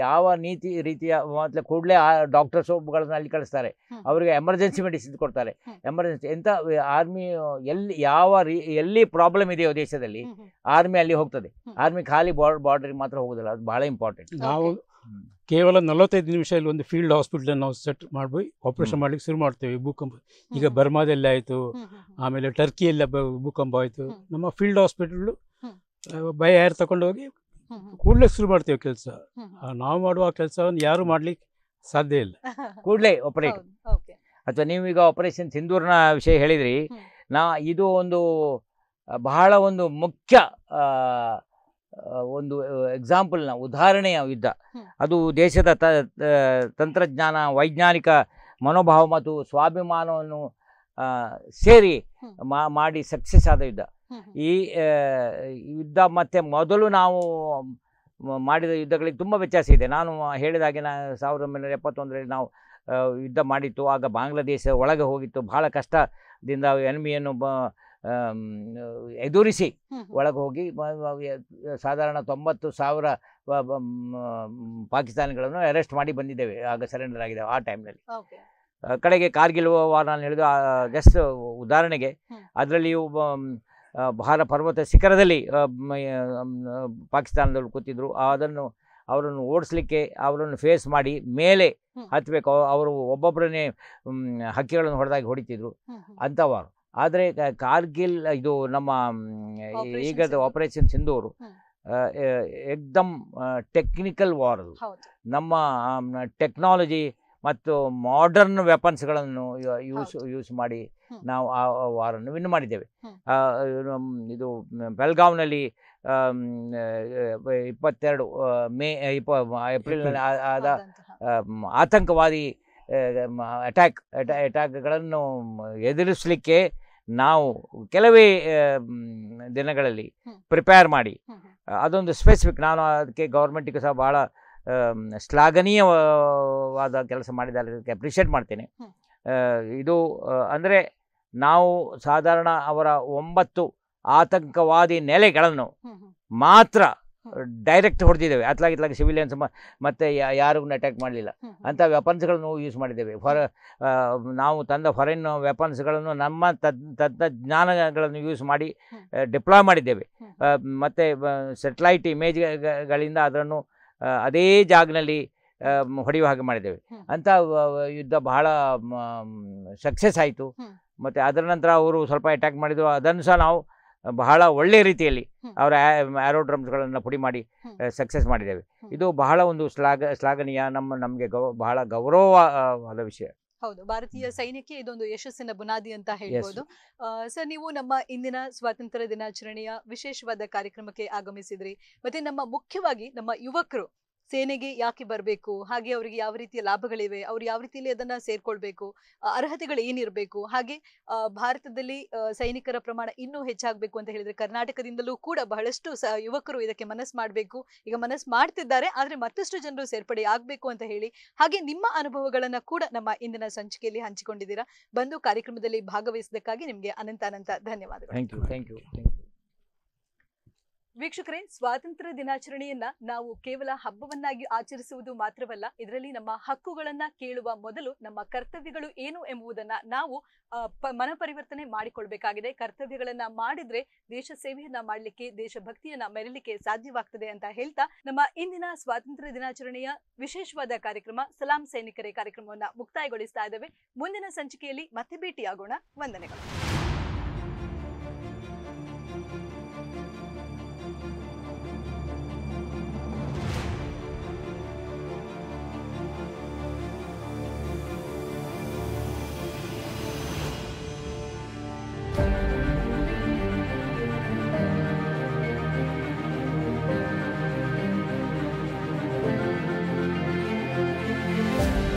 ಯಾವ ರೀತಿಯ ಮೊದಲು ಕೂಡಲೇ ಡಾಕ್ಟರ್ಸ್ಗಳನ್ನ ಅಲ್ಲಿ ಕಳಿಸ್ತಾರೆ, ಅವರಿಗೆ ಎಮರ್ಜೆನ್ಸಿ ಮೆಡಿಸಿನ್ ಕೊಡ್ತಾರೆ. ಎಮರ್ಜೆನ್ಸಿ ಎಂಥ ಆರ್ಮಿ ಎಲ್ಲಿ ಪ್ರಾಬ್ಲಮ್ ಇದೆಯೋ ದೇಶದಲ್ಲಿ ಆರ್ಮಿ ಅಲ್ಲಿ ಹೋಗ್ತದೆ. ಆರ್ಮಿ ಖಾಲಿ ಬಾರ್ಡರ್ಗೆ ಮಾತ್ರ ಹೋಗೋದಿಲ್ಲ, ಅದು ಬಹಳ ಇಂಪಾರ್ಟೆಂಟ್.
ನಾವು ಕೇವಲ 45 ನಿಮಿಷದಲ್ಲಿ ಒಂದು ಫೀಲ್ಡ್ ಹಾಸ್ಪಿಟಲ್ ನಾವು ಸೆಟ್ ಮಾಡಿ ಆಪರೇಷನ್ ಮಾಡ್ಲಿಕ್ಕೆ ಶುರು ಮಾಡ್ತೇವೆ. ಭೂಕಂಪ ಈಗ ಬರ್ಮಾದಲ್ಲಿ ಆಯಿತು, ಆಮೇಲೆ ಟರ್ಕಿಯಲ್ಲಿ ಭೂಕಂಪ ಆಯಿತು. ನಮ್ಮ ಫೀಲ್ಡ್ ಹಾಸ್ಪಿಟಲ್ ಬೈ ಏರ್ ತಗೊಂಡು ಹೋಗಿ ಕೂಡಲೇ ಶುರು ಮಾಡ್ತೇವೆ ಕೆಲಸ. ನಾವು ಮಾಡುವ ಕೆಲಸವನ್ನು ಯಾರು ಮಾಡ್ಲಿಕ್ಕೆ ಸಾಧ್ಯ ಇಲ್ಲ,
ಕೂಡಲೇ ಆಪರೇಟ್. ಅಥವಾ ನೀವೀಗ ಆಪರೇಷನ್ ಸಿಂಧೂರ್ನ ವಿಷಯ ಹೇಳಿದ್ರಿ, ಇದು ಒಂದು ಬಹಳ ಒಂದು ಮುಖ್ಯ ಒಂದು ಎಕ್ಸಾಂಪಲ್ನ ಉದಾಹರಣೆಯ ಯುದ್ಧ. ಅದು ದೇಶದ ತಂತ್ರಜ್ಞಾನ, ವೈಜ್ಞಾನಿಕ ಮನೋಭಾವ ಮತ್ತು ಸ್ವಾಭಿಮಾನವನ್ನು ಸೇರಿ ಮಾಡಿ ಸಕ್ಸಸ್ ಆದ ಯುದ್ಧ. ಈ ಯುದ್ಧ ಮತ್ತು ಮೊದಲು ನಾವು ಮಾಡಿದ ಯುದ್ಧಗಳಿಗೆ ತುಂಬ ವ್ಯತ್ಯಾಸ ಇದೆ. ನಾನು ಹೇಳಿದಾಗೆ 1971ರಲ್ಲಿ ನಾವು ಯುದ್ಧ ಮಾಡಿತ್ತು. ಆಗ ಬಾಂಗ್ಲಾದೇಶ ಒಳಗೆ ಹೋಗಿತ್ತು, ಬಹಳ ಕಷ್ಟದಿಂದ ಎನಿಮಿಯನ್ನು ಎದುರಿಸಿ ಒಳಗೆ ಹೋಗಿ ಸಾಧಾರಣ 90,000 ಪಾಕಿಸ್ತಾನಿಗಳನ್ನು ಅರೆಸ್ಟ್ ಮಾಡಿ ಬಂದಿದ್ದೇವೆ. ಆಗ ಸರೆಂಡರ್ ಆಗಿದ್ದೇವೆ ಆ ಟೈಮ್ನಲ್ಲಿ. ಕಡೆಗೆ ಕಾರ್ಗಿಲ್ ವಾರ್ ನಾನು ಹೇಳಿದ ಜಸ್ಟ್ ಉದಾಹರಣೆಗೆ, ಅದರಲ್ಲಿಯೂ ಭಾರ ಪರ್ವತ ಶಿಖರದಲ್ಲಿ ಪಾಕಿಸ್ತಾನದವರು ಕೂತಿದ್ರು. ಅವರನ್ನು ಓಡಿಸ್ಲಿಕ್ಕೆ, ಅವರನ್ನು ಫೇಸ್ ಮಾಡಿ ಮೇಲೆ ಹತ್ತಬೇಕು. ಅವರು ಒಬ್ಬೊಬ್ಬರನ್ನೇ ಹಕ್ಕಿಗಳನ್ನು ಹೊಡಿತಿದ್ರು ಅಂತ ವಾರ್. ಆದರೆ ಕಾರ್ಗಿಲ್ ಇದು ನಮ್ಮ ಈಗದ ಆಪರೇಷನ್ ಸಿಂಧೂರು ಏಕ್ದಮ್ ಟೆಕ್ನಿಕಲ್ ವಾರ್. ಅದು ನಮ್ಮ ಟೆಕ್ನಾಲಜಿ ಮತ್ತು ಮಾಡರ್ನ್ ವೆಪನ್ಸ್ಗಳನ್ನು ಯೂಸ್ ಮಾಡಿ ನಾವು ಆ ವಾರನ್ನು ವಿನ್ ಮಾಡಿದ್ದೇವೆ. ಇದು ಬೆಲ್ಗಾವ್ನಲ್ಲಿ 22 ಏಪ್ರಿಲ್ನಲ್ಲಿ ಆದ ಆತಂಕವಾದಿ ಅಟ್ಯಾಕ್ಗಳನ್ನು ಎದುರಿಸಲಿಕ್ಕೆ ನಾವು ಕೆಲವೇ ದಿನಗಳಲ್ಲಿ ಪ್ರಿಪೇರ್ ಮಾಡಿ, ಅದೊಂದು ಸ್ಪೆಸಿಫಿಕ್, ನಾನು ಅದಕ್ಕೆ ಗೌರ್ಮೆಂಟಿಗೆ ಸಹ ಭಾಳ ಶ್ಲಾಘನೀಯವಾದ ಕೆಲಸ ಮಾಡಿದ್ದಾರೆ, ಅದಕ್ಕೆ ಅಪ್ರಿಷಿಯೇಟ್ ಮಾಡ್ತೇನೆ. ಇದು ಅಂದರೆ ನಾವು ಸಾಧಾರಣ ಅವರ 9 ಆತಂಕವಾದಿ ನೆಲೆಗಳನ್ನು ಮಾತ್ರ ಡೈರೆಕ್ಟ್ ಹೊಡೆದಿದ್ದೇವೆ. ಅತ್ಲಾಗಿತ್ಲಾಗಿ ಸಿವಿಲಿಯನ್ಸ್ ಮತ್ತು ಯಾರಿಗೂ ಅಟ್ಯಾಕ್ ಮಾಡಲಿಲ್ಲ. ಅಂಥ ವೆಪನ್ಸ್ಗಳನ್ನು ಯೂಸ್ ಮಾಡಿದ್ದೇವೆ. ನಾವು ತಂದ ಫಾರಿನ್ ವೆಪನ್ಸ್ಗಳನ್ನು ನಮ್ಮ ತಂತ್ರಜ್ಞಾನಗಳನ್ನು ಯೂಸ್ ಮಾಡಿ ಡಿಪ್ಲಾಯ್ ಮಾಡಿದ್ದೇವೆ. ಮತ್ತು ಸೆಟಲೈಟ್ ಇಮೇಜ್ಗಳಿಂದ ಅದನ್ನು ಅದೇ ಜಾಗನಲ್ಲಿ ಹೊಡೆಯುವ ಹಾಗೆ ಮಾಡಿದ್ದೇವೆ. ಅಂಥ ಯುದ್ಧ ಬಹಳ ಸಕ್ಸಸ್ ಆಯಿತು. ಮತ್ತು ಅದರ ನಂತರ ಅವರು ಸ್ವಲ್ಪ ಅಟ್ಯಾಕ್ ಮಾಡಿದರು. ಅದನ್ನು ಸಹ ನಾವು ಬಹಳ ಒಳ್ಳೆಯ ರೀತಿಯಲ್ಲಿ ಅವರ ಆ್ಯರೋಡ್ರಮ್ಸ್ಗಳನ್ನು ಪುಡಿ ಮಾಡಿ ಸಕ್ಸಸ್ ಮಾಡಿದ್ದೇವೆ. ಇದು ಬಹಳ ಒಂದು ಶ್ಲಾಘನೀಯ, ನಮಗೆ ಬಹಳ ಗೌರವವಾದ ವಿಷಯ.
ಹೌದು, ಭಾರತೀಯ ಸೈನ್ಯಕ್ಕೆ ಇದೊಂದು ಯಶಸ್ಸಿನ ಬುನಾದಿ ಅಂತ ಹೇಳ್ಬೋದು. ಸರ್, ನೀವು ನಮ್ಮ ಇಂದಿನ ಸ್ವಾತಂತ್ರ್ಯ ದಿನಾಚರಣೆಯ ವಿಶೇಷವಾದ ಕಾರ್ಯಕ್ರಮಕ್ಕೆ ಆಗಮಿಸಿದ್ರಿ. ಮತ್ತೆ ಮುಖ್ಯವಾಗಿ ನಮ್ಮ ಯುವಕರು ಸೇನೆಗೆ ಯಾಕೆ ಬರಬೇಕು, ಹಾಗೆ ಅವರಿಗೆ ಯಾವ ರೀತಿಯ ಲಾಭಗಳಿವೆ, ಅವ್ರು ಯಾವ ರೀತಿಯಲ್ಲಿ ಅದನ್ನ ಸೇರ್ಕೊಳ್ಬೇಕು, ಅರ್ಹತೆಗಳು ಏನಿರಬೇಕು, ಹಾಗೆ ಭಾರತದಲ್ಲಿ ಸೈನಿಕರ ಪ್ರಮಾಣ ಇನ್ನೂ ಹೆಚ್ಚಾಗಬೇಕು ಅಂತ ಹೇಳಿದ್ರೆ ಕರ್ನಾಟಕದಿಂದಲೂ ಕೂಡ ಬಹಳಷ್ಟು ಯುವಕರು ಇದಕ್ಕೆ ಮನಸ್ಸು ಮಾಡಬೇಕು, ಈಗ ಮನಸ್ಸು ಮಾಡ್ತಿದ್ದಾರೆ, ಆದ್ರೆ ಮತ್ತಷ್ಟು ಜನರು ಸೇರ್ಪಡೆ ಆಗ್ಬೇಕು ಅಂತ ಹೇಳಿ, ಹಾಗೆ ನಿಮ್ಮ ಅನುಭವಗಳನ್ನ ಕೂಡ ನಮ್ಮ ಇಂದಿನ ಸಂಚಿಕೆಯಲ್ಲಿ ಹಂಚಿಕೊಂಡಿದ್ದೀರಾ. ಬಂದು ಕಾರ್ಯಕ್ರಮದಲ್ಲಿ ಭಾಗವಹಿಸಿದ್ದಕ್ಕಾಗಿ ನಿಮಗೆ ಅನಂತ ಧನ್ಯವಾದಗಳು.
Thank you.
ವೀಕ್ಷಕರೇ, ಸ್ವಾತಂತ್ರ್ಯ ದಿನಾಚರಣೆಯನ್ನ ನಾವು ಕೇವಲ ಹಬ್ಬವನ್ನಾಗಿ ಆಚರಿಸುವುದು ಮಾತ್ರವಲ್ಲ, ಇದರಲ್ಲಿ ನಮ್ಮ ಹಕ್ಕುಗಳನ್ನ ಕೇಳುವ ಮೊದಲು ನಮ್ಮ ಕರ್ತವ್ಯಗಳು ಏನು ಎಂಬುದನ್ನ ನಾವು ಮನಪರಿವರ್ತನೆ ಮಾಡಿಕೊಳ್ಬೇಕಾಗಿದೆ. ಕರ್ತವ್ಯಗಳನ್ನ ಮಾಡಿದ್ರೆ ದೇಶ ಸೇವೆಯನ್ನ ಮಾಡಲಿಕ್ಕೆ, ದೇಶಭಕ್ತಿಯನ್ನ ಮೆರಲಿಕ್ಕೆ ಸಾಧ್ಯವಾಗ್ತದೆ ಅಂತ ಹೇಳ್ತಾ ನಮ್ಮ ಇಂದಿನ ಸ್ವಾತಂತ್ರ್ಯ ದಿನಾಚರಣೆಯ ವಿಶೇಷವಾದ ಕಾರ್ಯಕ್ರಮ ಸಲಾಂ ಸೈನಿಕರೇ ಕಾರ್ಯಕ್ರಮವನ್ನ ಮುಕ್ತಾಯಗೊಳಿಸ್ತಾ ಇದ್ದೇವೆ. ಮುಂದಿನ ಸಂಚಿಕೆಯಲ್ಲಿ ಮತ್ತೆ ಭೇಟಿಯಾಗೋಣ. ವಂದನೆಗಳು.